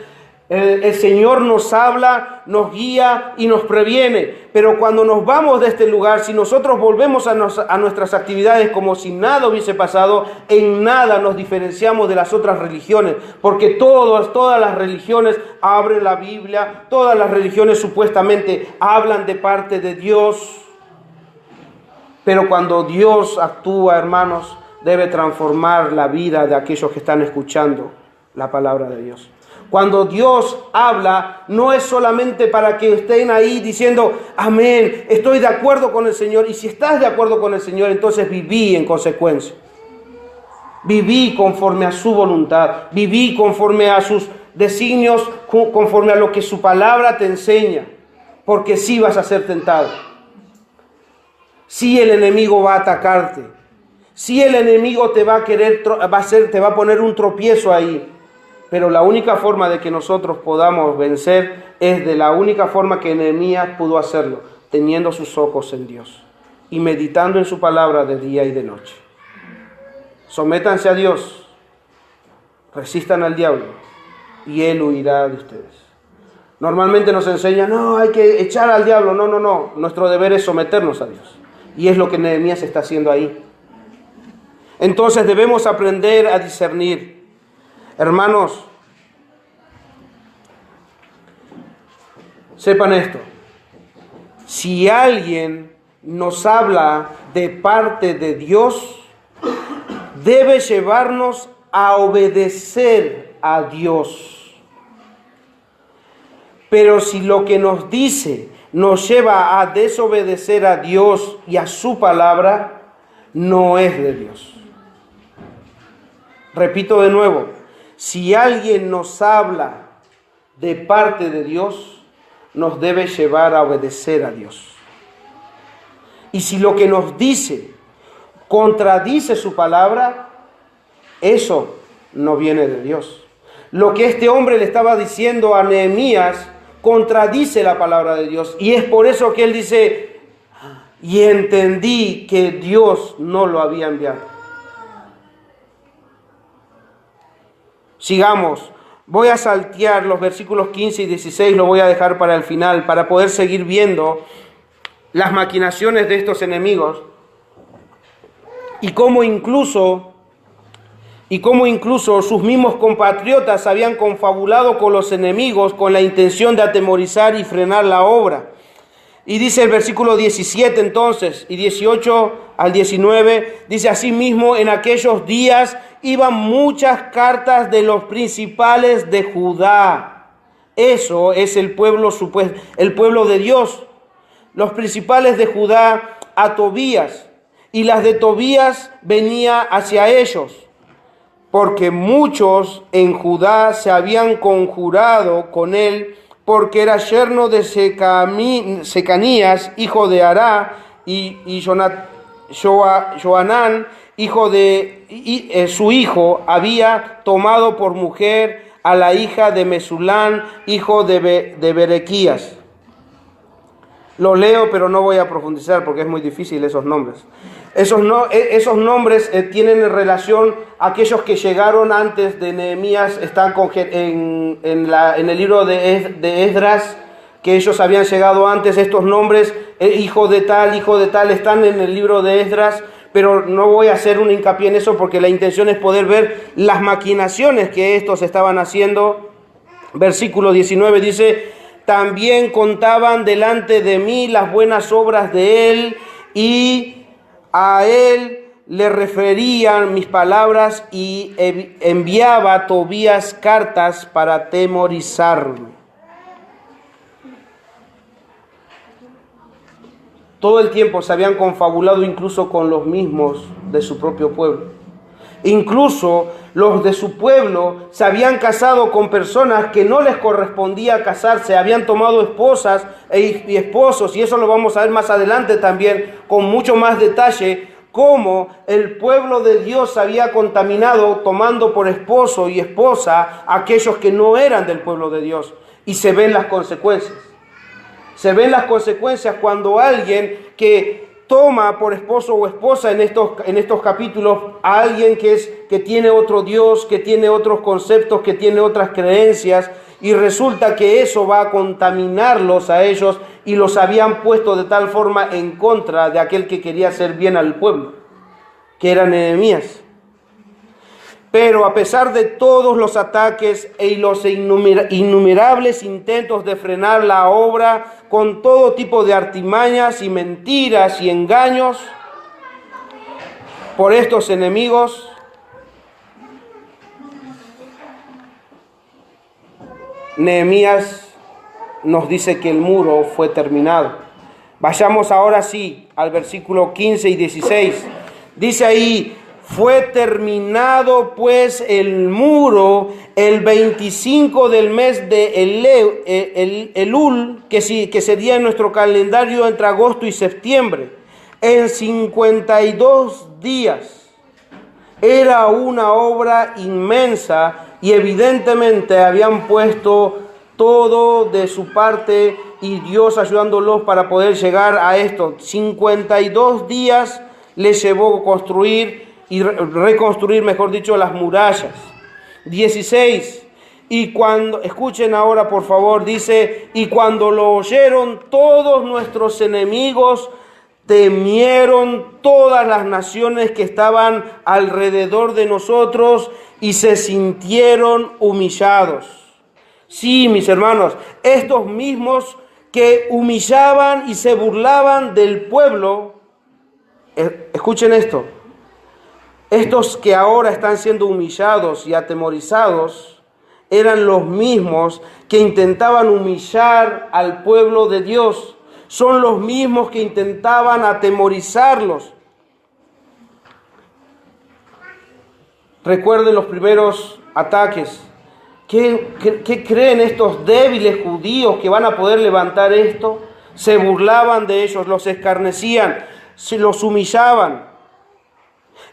el Señor nos habla, nos guía y nos previene. Pero cuando nos vamos de este lugar, si nosotros volvemos a nuestras actividades como si nada hubiese pasado, en nada nos diferenciamos de las otras religiones. Porque todas las religiones abren la Biblia, todas las religiones supuestamente hablan de parte de Dios. Pero cuando Dios actúa, hermanos, debe transformar la vida de aquellos que están escuchando la palabra de Dios. Cuando Dios habla, no es solamente para que estén ahí diciendo, amén, estoy de acuerdo con el Señor. Y si estás de acuerdo con el Señor, entonces viví en consecuencia. Viví conforme a su voluntad. Viví conforme a sus designios, conforme a lo que su palabra te enseña. Porque sí vas a ser tentado. Sí el enemigo va a atacarte. Sí el enemigo te va a querer, te va a poner un tropiezo ahí. Pero la única forma de que nosotros podamos vencer es de la única forma que Nehemías pudo hacerlo, teniendo sus ojos en Dios y meditando en su palabra de día y de noche. Sométanse a Dios, resistan al diablo y él huirá de ustedes. Normalmente nos enseñan, no, hay que echar al diablo. No. Nuestro deber es someternos a Dios. Y es lo que Nehemías está haciendo ahí. Entonces debemos aprender a discernir. Hermanos, sepan esto. Si alguien nos habla de parte de Dios, debe llevarnos a obedecer a Dios. Pero si lo que nos dice nos lleva a desobedecer a Dios y a su palabra, no es de Dios. Repito de nuevo. Si alguien nos habla de parte de Dios, nos debe llevar a obedecer a Dios. Y si lo que nos dice contradice su palabra, eso no viene de Dios. Lo que este hombre le estaba diciendo a Nehemías contradice la palabra de Dios. Y es por eso que él dice, y entendí que Dios no lo había enviado. Sigamos. Voy a saltear los versículos 15 y 16, lo voy a dejar para el final, para poder seguir viendo las maquinaciones de estos enemigos y cómo incluso sus mismos compatriotas habían confabulado con los enemigos con la intención de atemorizar y frenar la obra. Y dice el versículo 17 entonces, y 18 al 19, dice: asimismo, en aquellos días iban muchas cartas de los principales de Judá. Eso es el pueblo de Dios. Los principales de Judá a Tobías, y las de Tobías venía hacia ellos, porque muchos en Judá se habían conjurado con él, porque era yerno de Secanías, hijo de Ará, y Joanán, hijo de su hijo, había tomado por mujer a la hija de Mesulán, hijo de Berequías. Lo leo, pero no voy a profundizar porque es muy difícil esos nombres. Esos nombres tienen en relación a aquellos que llegaron antes de Nehemías, están en el libro de Esdras, que ellos habían llegado antes. Estos nombres, hijo de tal, están en el libro de Esdras, pero no voy a hacer un hincapié en eso porque la intención es poder ver las maquinaciones que estos estaban haciendo. Versículo 19 dice: también contaban delante de mí las buenas obras de él, y a él le referían mis palabras, y enviaba a Tobías cartas para atemorizarme. Todo el tiempo se habían confabulado incluso con los mismos de su propio pueblo. Incluso los de su pueblo se habían casado con personas que no les correspondía casarse, habían tomado esposas y esposos, y eso lo vamos a ver más adelante también con mucho más detalle, cómo el pueblo de Dios había contaminado tomando por esposo y esposa a aquellos que no eran del pueblo de Dios. Y se ven las consecuencias. Se ven las consecuencias cuando alguien que toma por esposo o esposa en estos capítulos a alguien que tiene otro Dios, que tiene otros conceptos, que tiene otras creencias, y resulta que eso va a contaminarlos a ellos, y los habían puesto de tal forma en contra de aquel que quería hacer bien al pueblo, que era Nehemías. Pero a pesar de todos los ataques y los innumerables intentos de frenar la obra con todo tipo de artimañas y mentiras y engaños por estos enemigos, Nehemías nos dice que el muro fue terminado. Vayamos ahora sí al versículo 15 y 16. Dice ahí: fue terminado pues el muro el 25 del mes de Elul, que sería en nuestro calendario entre agosto y septiembre, en 52 días. Era una obra inmensa y evidentemente habían puesto todo de su parte y Dios ayudándolos para poder llegar a esto. 52 días les llevó construir y reconstruir, mejor dicho, las murallas. 16. Y cuando, escuchen ahora por favor, dice: y cuando lo oyeron todos nuestros enemigos, temieron todas las naciones que estaban alrededor de nosotros y se sintieron humillados. Sí, mis hermanos, estos mismos que humillaban y se burlaban del pueblo, escuchen esto, estos que ahora están siendo humillados y atemorizados, eran los mismos que intentaban humillar al pueblo de Dios. Son los mismos que intentaban atemorizarlos. Recuerden los primeros ataques ¿Qué creen estos débiles judíos que van a poder levantar esto? Se burlaban de ellos, los escarnecían, los humillaban.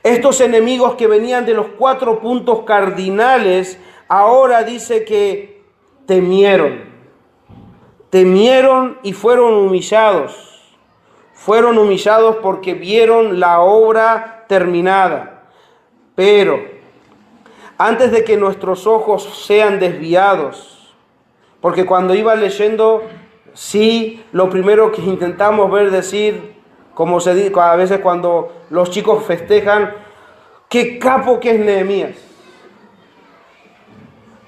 Estos enemigos que venían de los 4 puntos cardinales, ahora dice que temieron y fueron humillados. Fueron humillados porque vieron la obra terminada. Pero antes de que nuestros ojos sean desviados, porque cuando iba leyendo, sí, lo primero que intentamos ver decir, como se dice a veces cuando los chicos festejan, qué capo que es Nehemías.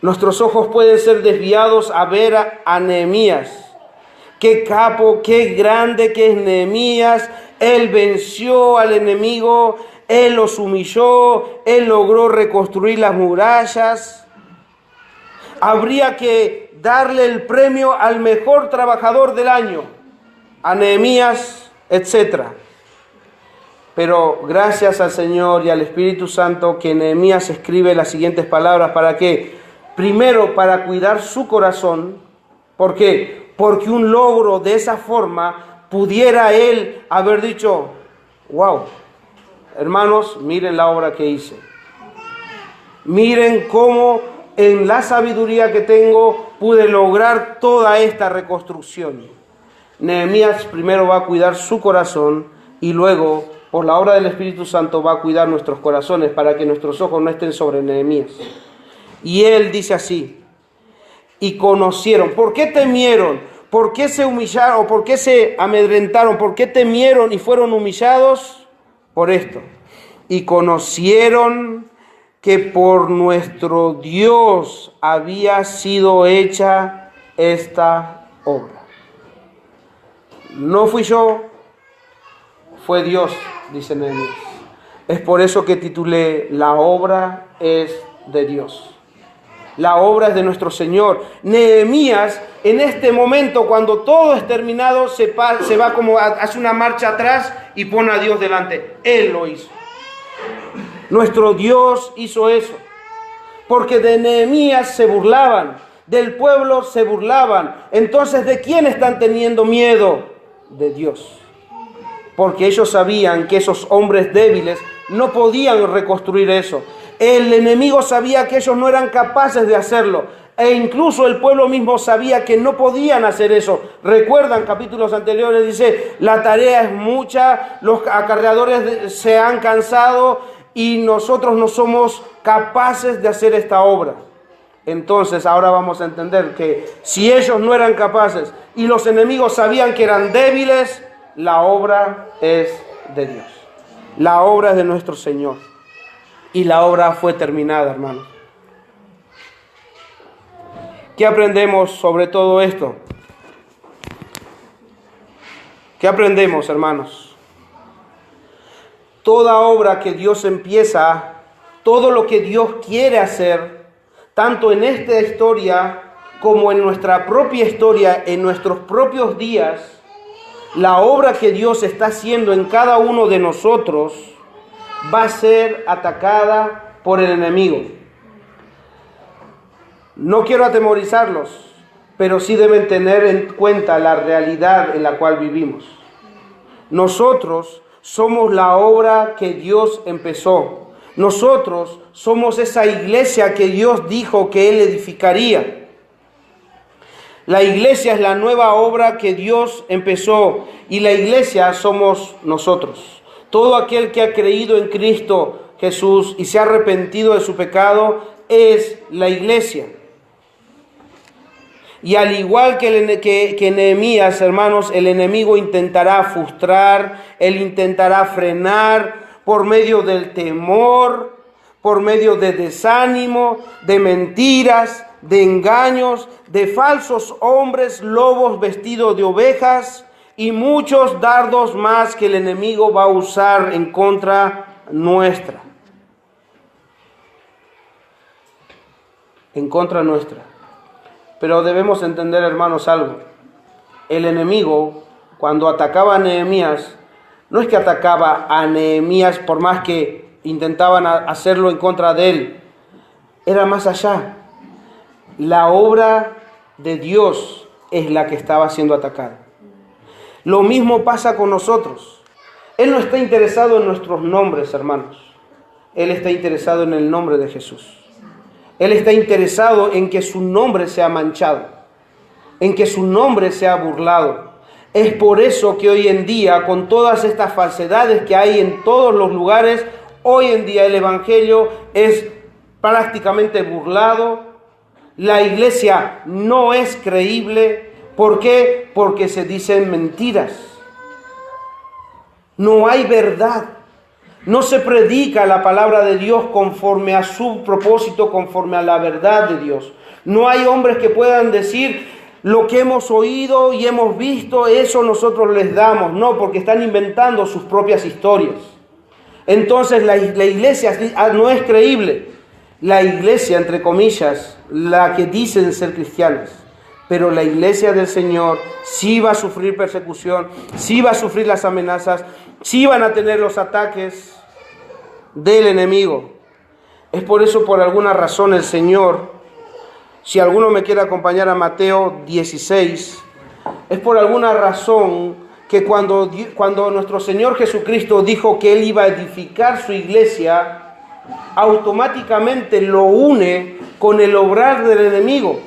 Nuestros ojos pueden ser desviados a ver a Nehemías. Qué capo, qué grande que es Nehemías. Él venció al enemigo, él los humilló, él logró reconstruir las murallas. Habría que darle el premio al mejor trabajador del año, a Nehemías, etc. Pero gracias al Señor y al Espíritu Santo que Nehemías escribe las siguientes palabras. ¿Para qué? Primero, para cuidar su corazón. ¿Por qué? Porque un logro de esa forma pudiera él haber dicho, wow, hermanos, miren la obra que hice. Miren cómo en la sabiduría que tengo pude lograr toda esta reconstrucción. Nehemías primero va a cuidar su corazón y luego, por la obra del Espíritu Santo, va a cuidar nuestros corazones para que nuestros ojos no estén sobre Nehemías. Y él dice así, y conocieron. ¿Por qué temieron? ¿Por qué se humillaron? ¿Por qué se amedrentaron? ¿Por qué temieron y fueron humillados? Por esto. Y conocieron que por nuestro Dios había sido hecha esta obra. No fui yo, fue Dios, dice Nehemías. Es por eso que titulé, la obra es de Dios. La obra es de nuestro Señor. Nehemías, en este momento, cuando todo es terminado, se va como hace una marcha atrás y pone a Dios delante. Él lo hizo. Nuestro Dios hizo eso. Porque de Nehemías se burlaban, del pueblo se burlaban. Entonces, ¿de quién están teniendo miedo? De Dios. Porque ellos sabían que esos hombres débiles no podían reconstruir eso. El enemigo sabía que ellos no eran capaces de hacerlo. E incluso el pueblo mismo sabía que no podían hacer eso. Recuerdan capítulos anteriores, dice, la tarea es mucha, los acarreadores se han cansado y nosotros no somos capaces de hacer esta obra. Entonces ahora vamos a entender que si ellos no eran capaces y los enemigos sabían que eran débiles, la obra es de Dios. La obra es de nuestro Señor. Y la obra fue terminada, hermanos. ¿Qué aprendemos sobre todo esto? ¿Qué aprendemos, hermanos? Toda obra que Dios empieza, todo lo que Dios quiere hacer, tanto en esta historia como en nuestra propia historia, en nuestros propios días, la obra que Dios está haciendo en cada uno de nosotros va a ser atacada por el enemigo. No quiero atemorizarlos, pero sí deben tener en cuenta la realidad en la cual vivimos. Nosotros somos la obra que Dios empezó. Nosotros somos esa iglesia que Dios dijo que Él edificaría. La iglesia es la nueva obra que Dios empezó y la iglesia somos nosotros. Todo aquel que ha creído en Cristo Jesús y se ha arrepentido de su pecado es la iglesia. Y al igual que Nehemías, hermanos, el enemigo intentará frustrar, él intentará frenar por medio del temor, por medio de desánimo, de mentiras, de engaños, de falsos hombres, lobos vestidos de ovejas, y muchos dardos más que el enemigo va a usar en contra nuestra. En contra nuestra. Pero debemos entender, hermanos, algo. El enemigo, cuando atacaba a Nehemías, no es que atacaba a Nehemías por más que intentaban hacerlo en contra de él. Era más allá. La obra de Dios es la que estaba siendo atacada. Lo mismo pasa con nosotros. Él no está interesado en nuestros nombres, hermanos. Él está interesado en el nombre de Jesús. Él está interesado en que su nombre sea manchado, en que su nombre sea burlado. Es por eso que hoy en día, con todas estas falsedades que hay en todos los lugares, hoy en día el Evangelio es prácticamente burlado. La iglesia no es creíble. ¿Por qué? Porque se dicen mentiras. No hay verdad. No se predica la palabra de Dios conforme a su propósito, conforme a la verdad de Dios. No hay hombres que puedan decir lo que hemos oído y hemos visto, eso nosotros les damos. No, porque están inventando sus propias historias. Entonces la iglesia no es creíble. La iglesia, entre comillas, la que dicen ser cristianas. Pero la iglesia del Señor sí va a sufrir persecución, sí va a sufrir las amenazas, sí van a tener los ataques del enemigo. Es por eso, por alguna razón, el Señor, si alguno me quiere acompañar a Mateo 16, es por alguna razón que cuando nuestro Señor Jesucristo dijo que Él iba a edificar su iglesia, automáticamente lo une con el obrar del enemigo.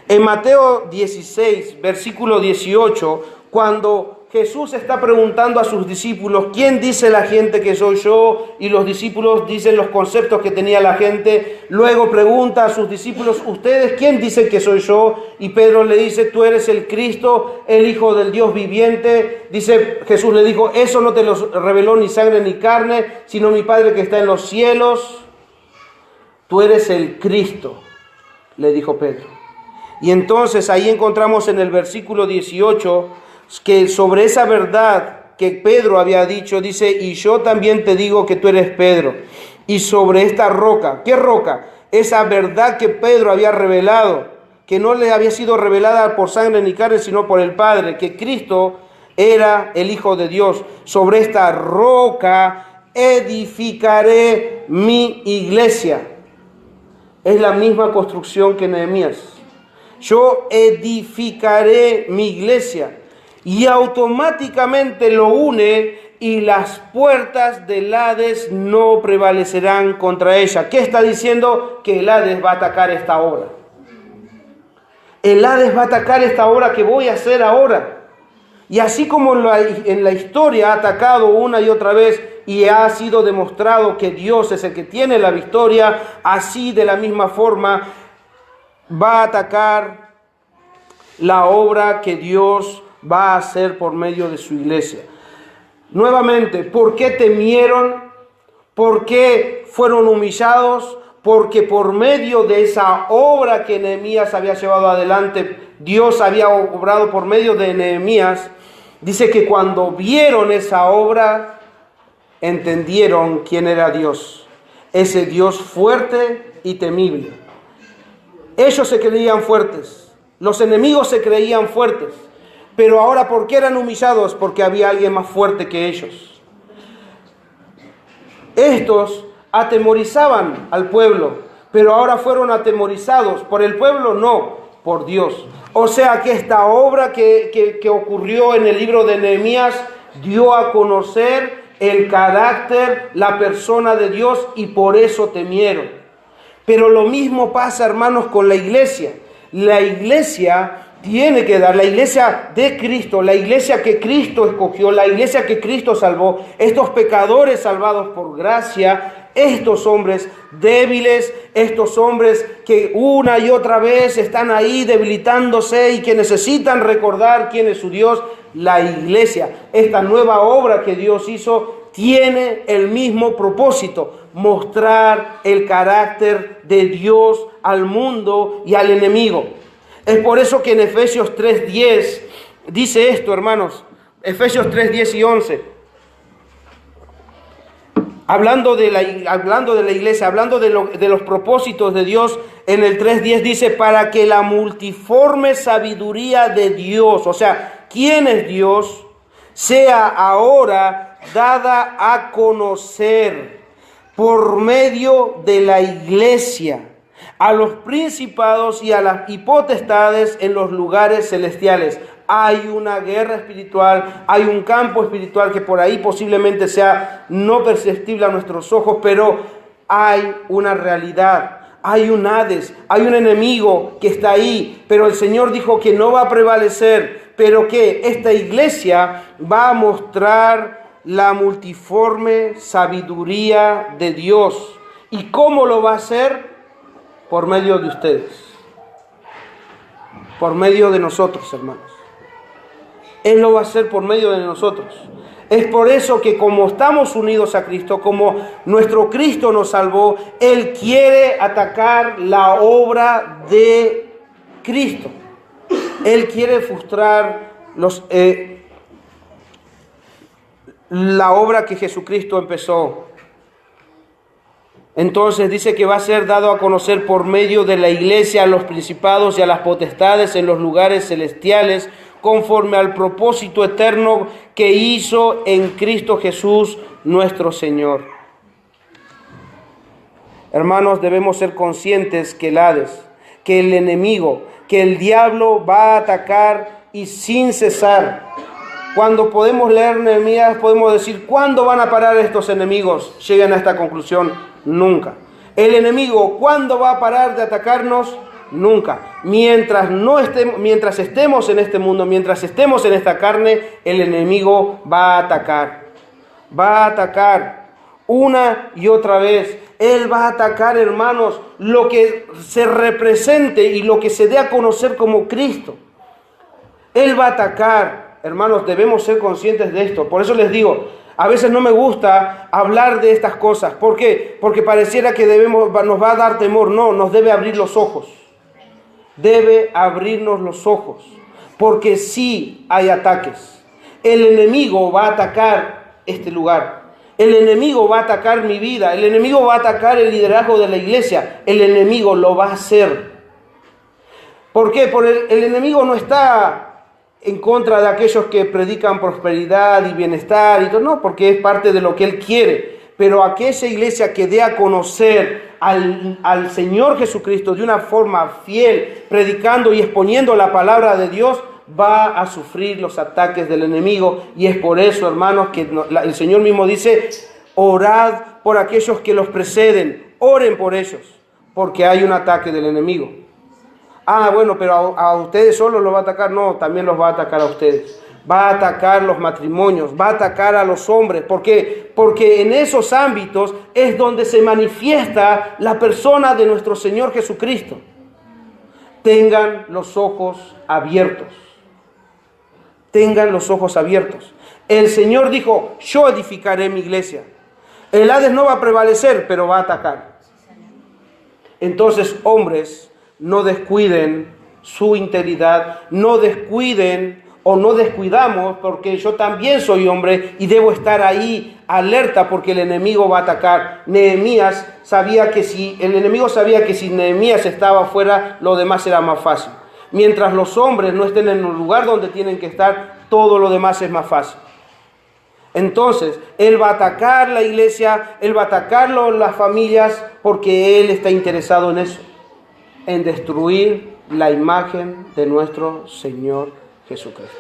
En Mateo 16, versículo 18, cuando Jesús está preguntando a sus discípulos, ¿quién dice la gente que soy yo? Y los discípulos dicen los conceptos que tenía la gente. Luego pregunta a sus discípulos, ¿ustedes quién dicen que soy yo? Y Pedro le dice, tú eres el Cristo, el Hijo del Dios viviente. Dice, Jesús le dijo, eso no te lo reveló ni sangre ni carne, sino mi Padre que está en los cielos. Tú eres el Cristo, le dijo Pedro. Y entonces ahí encontramos en el versículo 18 que sobre esa verdad que Pedro había dicho, dice, y yo también te digo que tú eres Pedro. Y sobre esta roca, ¿qué roca? Esa verdad que Pedro había revelado, que no le había sido revelada por sangre ni carne, sino por el Padre, que Cristo era el Hijo de Dios. Sobre esta roca edificaré mi iglesia. Es la misma construcción que Nehemías. Yo edificaré mi iglesia. Y automáticamente lo une y las puertas del Hades no prevalecerán contra ella. ¿Qué está diciendo? Que el Hades va a atacar esta obra. El Hades va a atacar esta obra que voy a hacer ahora. Y así como en la historia ha atacado una y otra vez y ha sido demostrado que Dios es el que tiene la victoria, así de la misma forma va a atacar la obra que Dios va a hacer por medio de su iglesia. Nuevamente, ¿por qué temieron? ¿Por qué fueron humillados? Porque por medio de esa obra que Nehemías había llevado adelante, Dios había obrado por medio de Nehemías. Dice que cuando vieron esa obra, entendieron quién era Dios. Ese Dios fuerte y temible. Ellos se creían fuertes, los enemigos se creían fuertes, pero ahora ¿por qué eran humillados? Porque había alguien más fuerte que ellos. Estos atemorizaban al pueblo, pero ahora fueron atemorizados por el pueblo, no, por Dios. O sea que esta obra que ocurrió en el libro de Nehemías dio a conocer el carácter, la persona de Dios, y por eso temieron. Pero lo mismo pasa, hermanos, con la iglesia. La iglesia tiene que dar, la iglesia de Cristo, la iglesia que Cristo escogió, la iglesia que Cristo salvó, estos pecadores salvados por gracia, estos hombres débiles, estos hombres que una y otra vez están ahí debilitándose y que necesitan recordar quién es su Dios. La iglesia, esta nueva obra que Dios hizo, tiene el mismo propósito: mostrar el carácter de Dios al mundo y al enemigo. Es por eso que en Efesios 3:10 dice esto, hermanos. Efesios 3:10 y 11. Hablando de la iglesia, hablando de los propósitos de Dios, en el 3:10 dice, para que la multiforme sabiduría de Dios, o sea, ¿quién es Dios?, sea ahora dada a conocer por medio de la iglesia a los principados y a las potestades en los lugares celestiales. Hay una guerra espiritual, hay un campo espiritual que por ahí posiblemente sea no perceptible a nuestros ojos, pero hay una realidad. Hay un Hades, hay un enemigo que está ahí, pero el Señor dijo que no va a prevalecer, pero que esta iglesia va a mostrar la multiforme sabiduría de Dios. ¿Y cómo lo va a hacer? Por medio de ustedes, por medio de nosotros, hermanos. Él lo va a hacer por medio de nosotros. Es por eso que como estamos unidos a Cristo, como nuestro Cristo nos salvó, Él quiere atacar la obra de Cristo. Él quiere frustrar la obra que Jesucristo empezó. Entonces dice que va a ser dado a conocer por medio de la iglesia a los principados y a las potestades en los lugares celestiales, conforme al propósito eterno que hizo en Cristo Jesús nuestro Señor. Hermanos, debemos ser conscientes que el Hades, que el enemigo, que el diablo va a atacar y sin cesar. Cuando podemos leer Nehemías, podemos decir, ¿cuándo van a parar estos enemigos? Lleguen a esta conclusión, nunca. El enemigo, ¿cuándo va a parar de atacarnos? Nunca. Mientras estemos en este mundo, mientras estemos en esta carne, el enemigo va a atacar. Va a atacar una y otra vez. Él va a atacar, hermanos, lo que se represente y lo que se dé a conocer como Cristo. Él va a atacar. Hermanos, debemos ser conscientes de esto. Por eso les digo, a veces no me gusta hablar de estas cosas. ¿Por qué? Porque pareciera que nos va a dar temor. No, nos debe abrir los ojos. Debe abrirnos los ojos. Porque sí hay ataques. El enemigo va a atacar este lugar. El enemigo va a atacar mi vida. El enemigo va a atacar el liderazgo de la iglesia. El enemigo lo va a hacer. ¿Por qué? Porque el enemigo no está en contra de aquellos que predican prosperidad y bienestar y todo, no, porque es parte de lo que Él quiere. Pero aquella iglesia que dé a conocer al Señor Jesucristo de una forma fiel, predicando y exponiendo la palabra de Dios, va a sufrir los ataques del enemigo. Y es por eso, hermanos, que el Señor mismo dice, orad por aquellos que los preceden, oren por ellos, porque hay un ataque del enemigo. Ah, bueno, pero a ustedes solo los va a atacar. No, también los va a atacar a ustedes. Va a atacar los matrimonios, va a atacar a los hombres. ¿Por qué? Porque en esos ámbitos es donde se manifiesta la persona de nuestro Señor Jesucristo. Tengan los ojos abiertos. Tengan los ojos abiertos. El Señor dijo, yo edificaré mi iglesia. El Hades no va a prevalecer, pero va a atacar. Entonces, hombres, no descuiden su integridad, no descuiden o no descuidamos, porque yo también soy hombre y debo estar ahí alerta porque el enemigo va a atacar. Nehemías sabía que el enemigo sabía que si Nehemías estaba afuera, lo demás era más fácil. Mientras los hombres no estén en el lugar donde tienen que estar, todo lo demás es más fácil. Entonces, Él va a atacar la iglesia, Él va a atacar las familias, porque Él está interesado en eso. En destruir la imagen de nuestro Señor Jesucristo.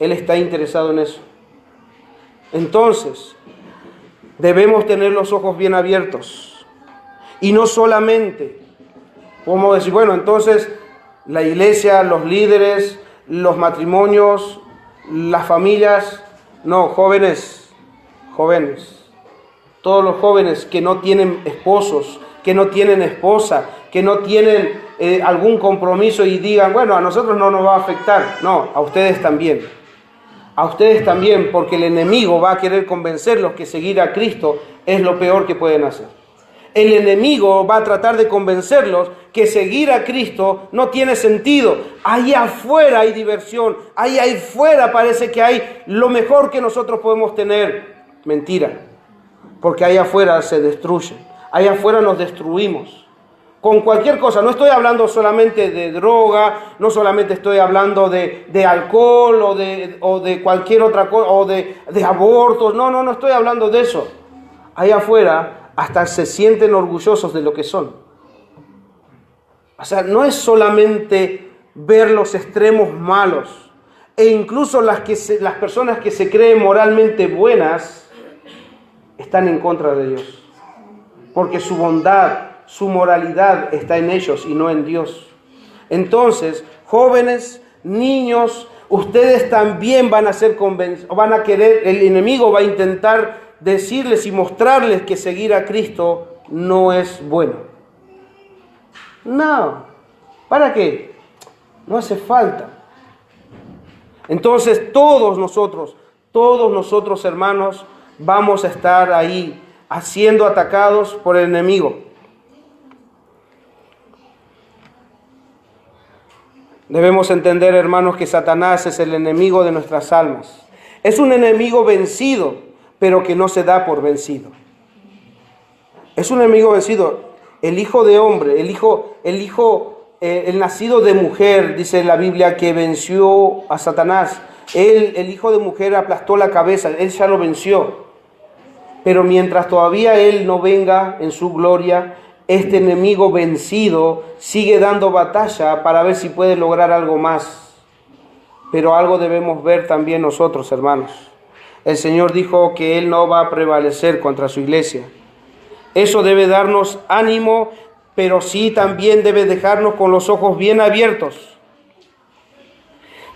Él está interesado en eso. Entonces, debemos tener los ojos bien abiertos. Y no solamente, podemos decir, bueno, entonces la iglesia, los líderes, los matrimonios, las familias, no, jóvenes, todos los jóvenes que no tienen esposos, que no tienen esposa, que no tienen algún compromiso y digan, bueno, a nosotros no nos va a afectar. No, a ustedes también. A ustedes también, porque el enemigo va a querer convencerlos que seguir a Cristo es lo peor que pueden hacer. El enemigo va a tratar de convencerlos que seguir a Cristo no tiene sentido. Ahí afuera hay diversión, ahí afuera parece que hay lo mejor que nosotros podemos tener. Mentira, porque ahí afuera se destruye. Allá afuera nos destruimos con cualquier cosa. No estoy hablando solamente de droga, no solamente estoy hablando de alcohol o de cualquier otra cosa, o de abortos. No estoy hablando de eso. Allá afuera hasta se sienten orgullosos de lo que son. O sea, no es solamente ver los extremos malos, e incluso las personas que se creen moralmente buenas están en contra de Dios, porque su bondad, su moralidad está en ellos y no en Dios. Entonces, jóvenes, niños, ustedes también van a ser convencidos, van a querer, el enemigo va a intentar decirles y mostrarles que seguir a Cristo no es bueno. No, ¿para qué? No hace falta. Entonces todos nosotros hermanos, vamos a estar ahí siendo atacados por el enemigo. Debemos entender, hermanos, que Satanás es el enemigo de nuestras almas. Es un enemigo vencido, pero que no se da por vencido. Es un enemigo vencido. El hijo de hombre, el nacido de mujer, dice la Biblia, que venció a Satanás. El hijo de mujer aplastó la cabeza, él ya lo venció. Pero mientras todavía él no venga en su gloria, este enemigo vencido sigue dando batalla para ver si puede lograr algo más. Pero algo debemos ver también nosotros, hermanos. El Señor dijo que Él no va a prevalecer contra su iglesia. Eso debe darnos ánimo, pero sí también debe dejarnos con los ojos bien abiertos.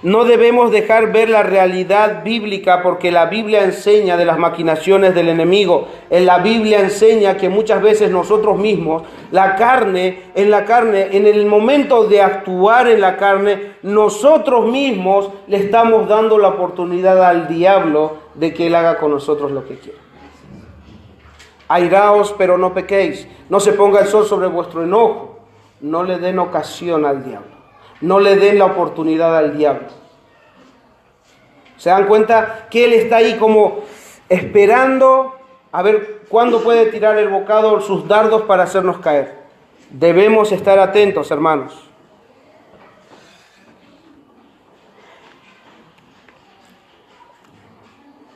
No debemos dejar ver la realidad bíblica, porque la Biblia enseña de las maquinaciones del enemigo. En la Biblia enseña que muchas veces nosotros mismos, en el momento de actuar en la carne, nosotros mismos le estamos dando la oportunidad al diablo de que él haga con nosotros lo que quiera. Airaos, pero no pequéis. No se ponga el sol sobre vuestro enojo. No le den ocasión al diablo. No le den la oportunidad al diablo. ¿Se dan cuenta que él está ahí como esperando a ver cuándo puede tirar el bocado, sus dardos para hacernos caer? Debemos estar atentos, hermanos.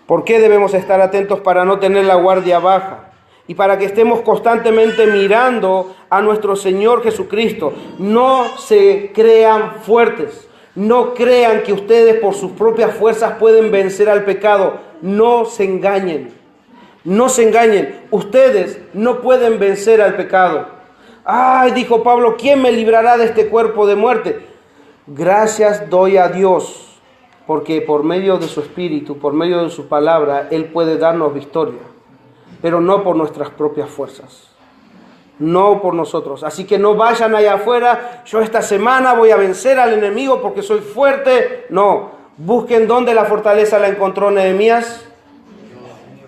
¿Por qué debemos estar atentos? Para no tener la guardia baja y para que estemos constantemente mirando a nuestro Señor Jesucristo. No se crean fuertes. No crean que ustedes por sus propias fuerzas pueden vencer al pecado. No se engañen. No se engañen. Ustedes no pueden vencer al pecado. Ay, dijo Pablo, ¿quién me librará de este cuerpo de muerte? Gracias doy a Dios, porque por medio de su Espíritu, por medio de su palabra, Él puede darnos victoria. Pero no por nuestras propias fuerzas. No por nosotros. Así que no vayan allá afuera, yo esta semana voy a vencer al enemigo porque soy fuerte. No, busquen dónde la fortaleza la encontró Nehemías.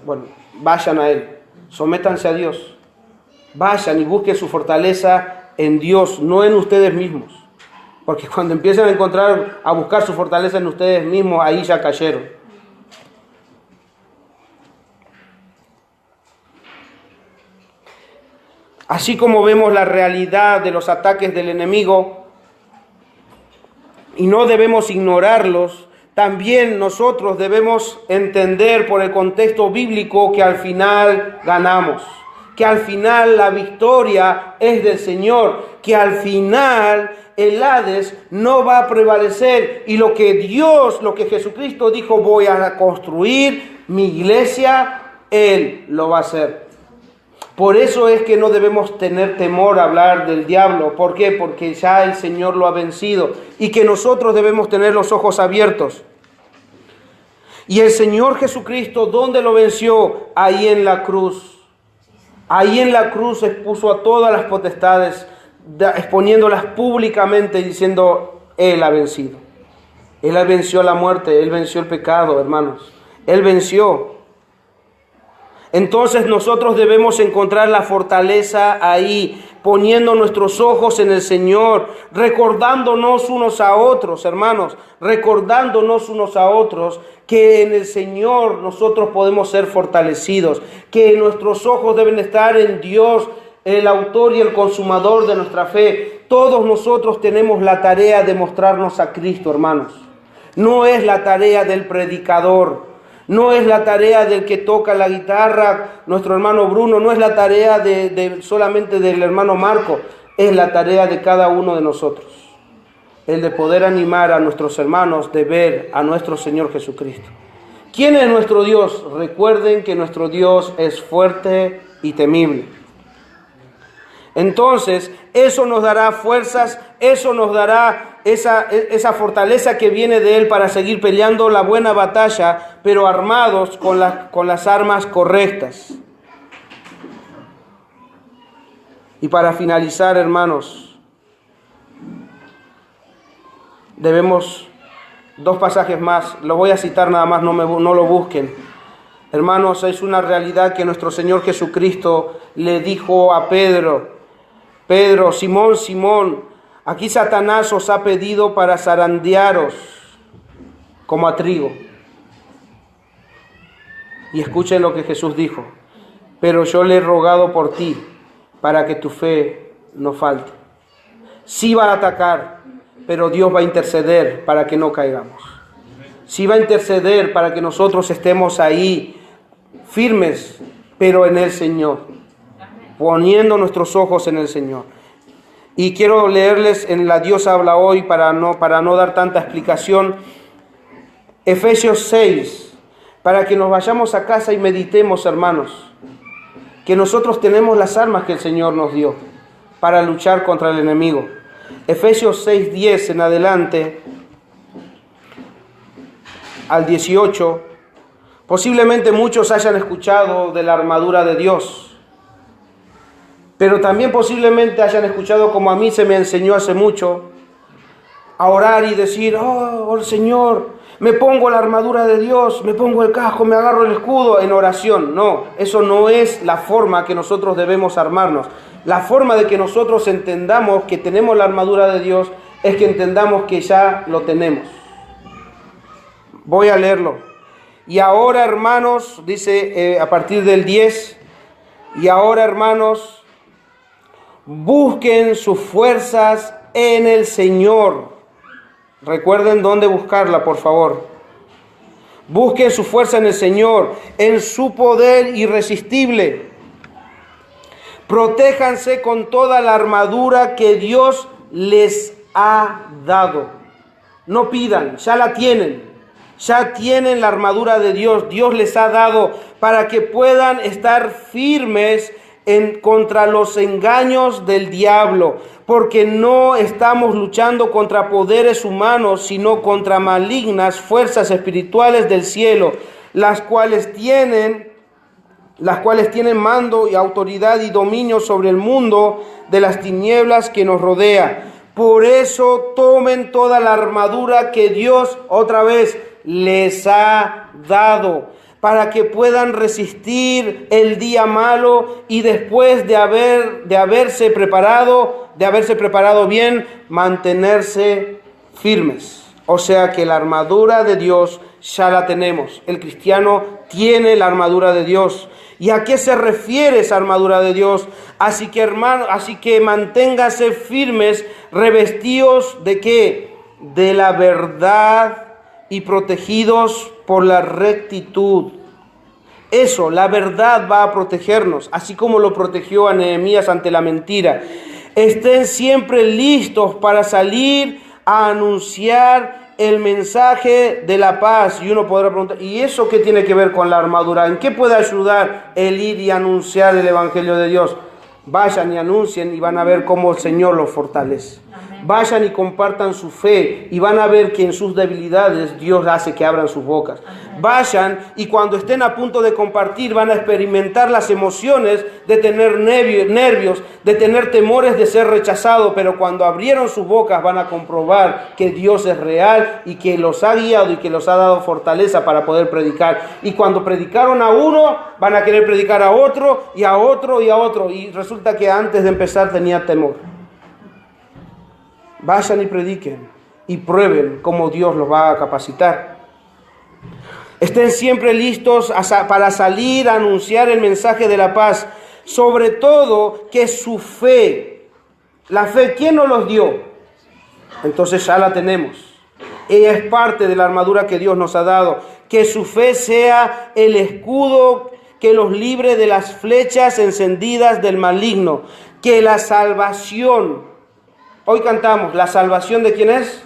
Bueno, vayan a él, sométanse a Dios. Vayan y busquen su fortaleza en Dios, no en ustedes mismos. Porque cuando empiezan a buscar su fortaleza en ustedes mismos, ahí ya cayeron. Así como vemos la realidad de los ataques del enemigo y no debemos ignorarlos, también nosotros debemos entender por el contexto bíblico que al final ganamos, que al final la victoria es del Señor, que al final el Hades no va a prevalecer y lo que Jesucristo dijo, voy a construir mi iglesia, Él lo va a hacer. Por eso es que no debemos tener temor a hablar del diablo. ¿Por qué? Porque ya el Señor lo ha vencido y que nosotros debemos tener los ojos abiertos. Y el Señor Jesucristo, ¿dónde lo venció? Ahí en la cruz. Ahí en la cruz expuso a todas las potestades, exponiéndolas públicamente y diciendo, Él ha vencido. Él venció la muerte, Él venció el pecado, hermanos. Él venció. Entonces nosotros debemos encontrar la fortaleza ahí, poniendo nuestros ojos en el Señor, recordándonos unos a otros, hermanos, recordándonos unos a otros que en el Señor nosotros podemos ser fortalecidos, que nuestros ojos deben estar en Dios, el autor y el consumador de nuestra fe. Todos nosotros tenemos la tarea de mostrarnos a Cristo, hermanos. No es la tarea del predicador. No es la tarea del que toca la guitarra, nuestro hermano Bruno, no es la tarea solamente del hermano Marco. es la tarea de cada uno de nosotros, el de poder animar a nuestros hermanos de ver a nuestro Señor Jesucristo. ¿Quién es nuestro Dios? Recuerden que nuestro Dios es fuerte y temible. Entonces, eso nos dará fuerzas, eso nos dará esa fortaleza que viene de Él para seguir peleando la buena batalla, pero armados con las armas correctas. Y para finalizar, hermanos, debemos 2 pasajes más, lo voy a citar nada más, no lo busquen. Hermanos, es una realidad que nuestro Señor Jesucristo le dijo a Pedro: Pedro, Simón, Simón, aquí Satanás os ha pedido para zarandearos como a trigo. Y escuchen lo que Jesús dijo: pero yo le he rogado por ti, para que tu fe no falte. Sí va a atacar, pero Dios va a interceder para que no caigamos. Sí va a interceder para que nosotros estemos ahí firmes, pero en el Señor, poniendo nuestros ojos en el Señor. Y quiero leerles en la Dios habla hoy, para no dar tanta explicación, Efesios 6, para que nos vayamos a casa y meditemos, hermanos, que nosotros tenemos las armas que el Señor nos dio para luchar contra el enemigo. Efesios 6:10 en adelante al 18. Posiblemente muchos hayan escuchado de la armadura de Dios, pero también posiblemente hayan escuchado, como a mí se me enseñó hace mucho, a orar y decir: oh Señor, me pongo la armadura de Dios, me pongo el casco, me agarro el escudo en oración. No, eso no es la forma que nosotros debemos armarnos. La forma de que nosotros entendamos que tenemos la armadura de Dios es que entendamos que ya lo tenemos. Voy a leerlo. Y ahora, hermanos, dice a partir del 10, y ahora, hermanos, busquen sus fuerzas en el Señor. Recuerden dónde buscarla, por favor. Busquen su fuerza en el Señor, en su poder irresistible. Protéjanse con toda la armadura que Dios les ha dado. No pidan, ya la tienen. Ya tienen la armadura de Dios. Dios les ha dado para que puedan estar firmes contra los engaños del diablo, porque no estamos luchando contra poderes humanos, sino contra malignas fuerzas espirituales del cielo, las cuales tienen mando y autoridad y dominio sobre el mundo de las tinieblas que nos rodea. Por eso tomen toda la armadura que Dios, otra vez, les ha dado, para que puedan resistir el día malo y después de haberse preparado bien, mantenerse firmes. O sea que la armadura de Dios ya la tenemos. El cristiano tiene la armadura de Dios. ¿Y a qué se refiere esa armadura de Dios? Así que manténgase firmes, revestidos ¿de qué? De la verdad y protegidos por la rectitud. Eso, la verdad va a protegernos, así como lo protegió a Nehemías ante la mentira. Estén siempre listos para salir a anunciar el mensaje de la paz. Y uno podrá preguntar: ¿y eso qué tiene que ver con la armadura? ¿En qué puede ayudar el ir y anunciar el Evangelio de Dios? Vayan y anuncien y van a ver cómo el Señor los fortalece. Vayan y compartan su fe y van a ver que en sus debilidades Dios hace que abran sus bocas. Vayan y cuando estén a punto de compartir van a experimentar las emociones de tener nervios, de tener temores de ser rechazados, pero cuando abrieron sus bocas van a comprobar que Dios es real y que los ha guiado y que los ha dado fortaleza para poder predicar. Y cuando predicaron a uno, van a querer predicar a otro y a otro y a otro. Y resulta que antes de empezar tenía temor. Vayan y prediquen y prueben cómo Dios los va a capacitar. Estén siempre listos para salir a anunciar el mensaje de la paz. Sobre todo que su fe, la fe, ¿quién nos los dio? Entonces ya la tenemos. Ella es parte de la armadura que Dios nos ha dado. Que su fe sea el escudo que los libre de las flechas encendidas del maligno. que la salvación, hoy cantamos, ¿la salvación de quién es?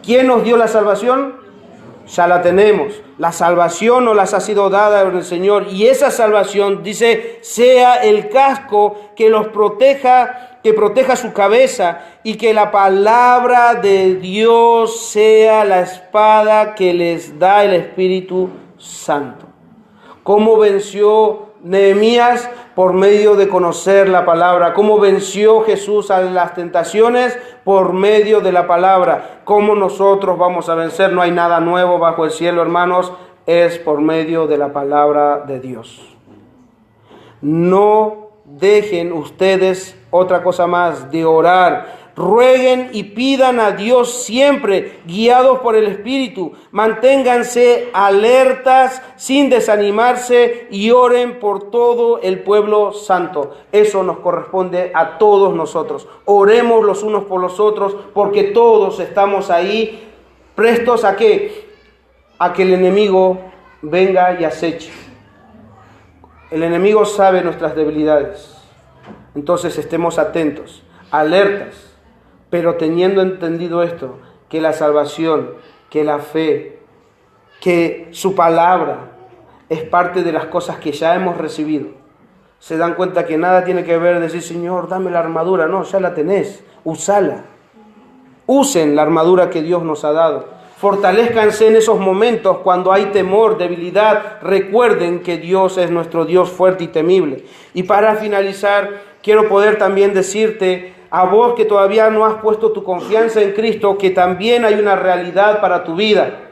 ¿Quién nos dio la salvación? Ya la tenemos. La salvación nos las ha sido dada por el Señor. Y esa salvación, dice, sea el casco que los proteja, que proteja su cabeza, y que la palabra de Dios sea la espada que les da el Espíritu Santo. ¿Cómo venció Nehemías? Por medio de conocer la palabra. ¿Cómo venció Jesús a las tentaciones? Por medio de la palabra. ¿Cómo nosotros vamos a vencer? No hay nada nuevo bajo el cielo, hermanos. Es por medio de la palabra de Dios. No dejen ustedes otra cosa más de orar. Rueguen y pidan a Dios siempre, guiados por el Espíritu. Manténganse alertas sin desanimarse y oren por todo el pueblo santo. Eso nos corresponde a todos nosotros. Oremos los unos por los otros, porque todos estamos ahí prestos ¿a qué? A que el enemigo venga y aceche. El enemigo sabe nuestras debilidades. Entonces estemos atentos, alertas. Pero teniendo entendido esto, que la salvación, que la fe, que su palabra es parte de las cosas que ya hemos recibido, se dan cuenta que nada tiene que ver decir, Señor, dame la armadura. No, ya la tenés, usala. Usen la armadura que Dios nos ha dado. Fortalezcanse en esos momentos cuando hay temor, debilidad. Recuerden que Dios es nuestro Dios fuerte y temible. Y para finalizar, quiero poder también decirte, a vos que todavía no has puesto tu confianza en Cristo, que también hay una realidad para tu vida.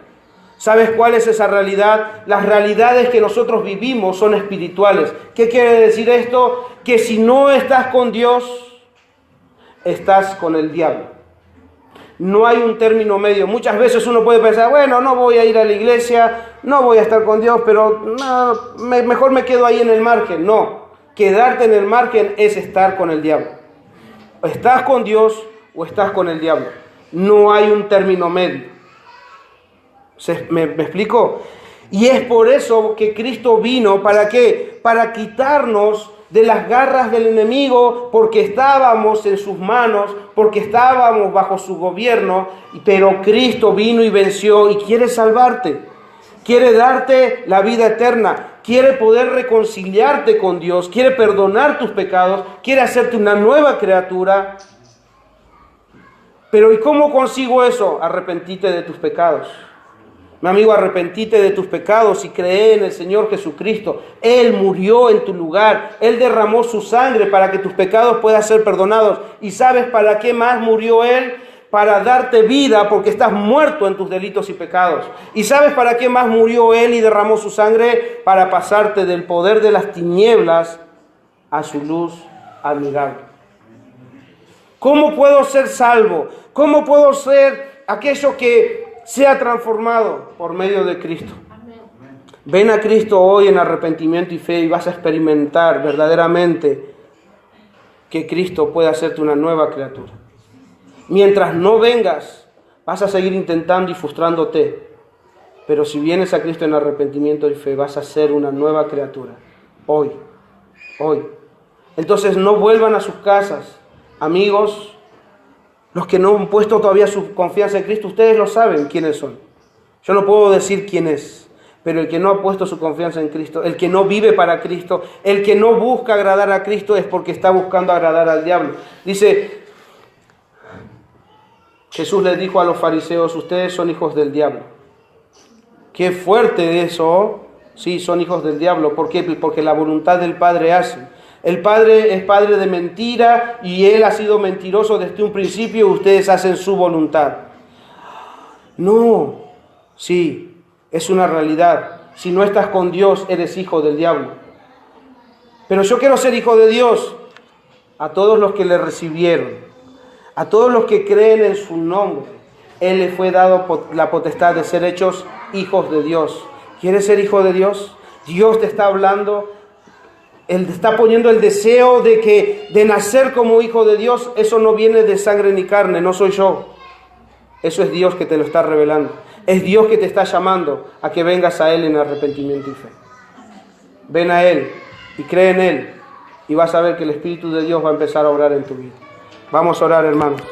¿Sabes cuál es esa realidad? Las realidades que nosotros vivimos son espirituales. ¿Qué quiere decir esto? Que si no estás con Dios, estás con el diablo. No hay un término medio. Muchas veces uno puede pensar, bueno, no voy a ir a la iglesia, no voy a estar con Dios, pero no, mejor me quedo ahí en el margen. No, quedarte en el margen es estar con el diablo. ¿Estás con Dios o estás con el diablo? No hay un término medio. ¿Me explico? Y es por eso que Cristo vino, ¿para qué? Para quitarnos de las garras del enemigo, porque estábamos en sus manos, porque estábamos bajo su gobierno, pero Cristo vino y venció y quiere salvarte. Quiere darte la vida eterna, quiere poder reconciliarte con Dios, quiere perdonar tus pecados, quiere hacerte una nueva criatura. Pero ¿y cómo consigo eso? Arrepentite de tus pecados. Mi amigo, arrepentite de tus pecados y cree en el Señor Jesucristo. Él murió en tu lugar, Él derramó su sangre para que tus pecados puedan ser perdonados. ¿Y sabes para qué más murió Él? Para darte vida, porque estás muerto en tus delitos y pecados. ¿Y sabes para qué más murió Él y derramó su sangre? Para pasarte del poder de las tinieblas a su luz admirable. ¿Cómo puedo ser salvo? ¿Cómo puedo ser aquello que sea transformado? Por medio de Cristo. Ven a Cristo hoy en arrepentimiento y fe y vas a experimentar verdaderamente que Cristo puede hacerte una nueva criatura. Mientras no vengas, vas a seguir intentando y frustrándote. Pero si vienes a Cristo en arrepentimiento y fe, vas a ser una nueva criatura. Hoy. Entonces no vuelvan a sus casas. Amigos, los que no han puesto todavía su confianza en Cristo, ustedes lo saben quiénes son. Yo no puedo decir quién es, pero el que no ha puesto su confianza en Cristo, el que no vive para Cristo, el que no busca agradar a Cristo es porque está buscando agradar al diablo. Dice, Jesús les dijo a los fariseos, ustedes son hijos del diablo. Qué fuerte eso. Sí, son hijos del diablo. ¿Por qué? Porque la voluntad del Padre hace. El Padre es padre de mentira y Él ha sido mentiroso desde un principio y ustedes hacen su voluntad. No, sí, es una realidad. Si no estás con Dios, eres hijo del diablo. Pero yo quiero ser hijo de Dios. A todos los que le recibieron, a todos los que creen en su nombre, Él le fue dado la potestad de ser hechos hijos de Dios. ¿Quieres ser hijo de Dios? Dios te está hablando. Él te está poniendo el deseo de nacer como hijo de Dios. Eso no viene de sangre ni carne, no soy yo. Eso es Dios que te lo está revelando. Es Dios que te está llamando a que vengas a Él en arrepentimiento y fe. Ven a Él y cree en Él. y vas a ver que el Espíritu de Dios va a empezar a obrar en tu vida. Vamos a orar, hermanos.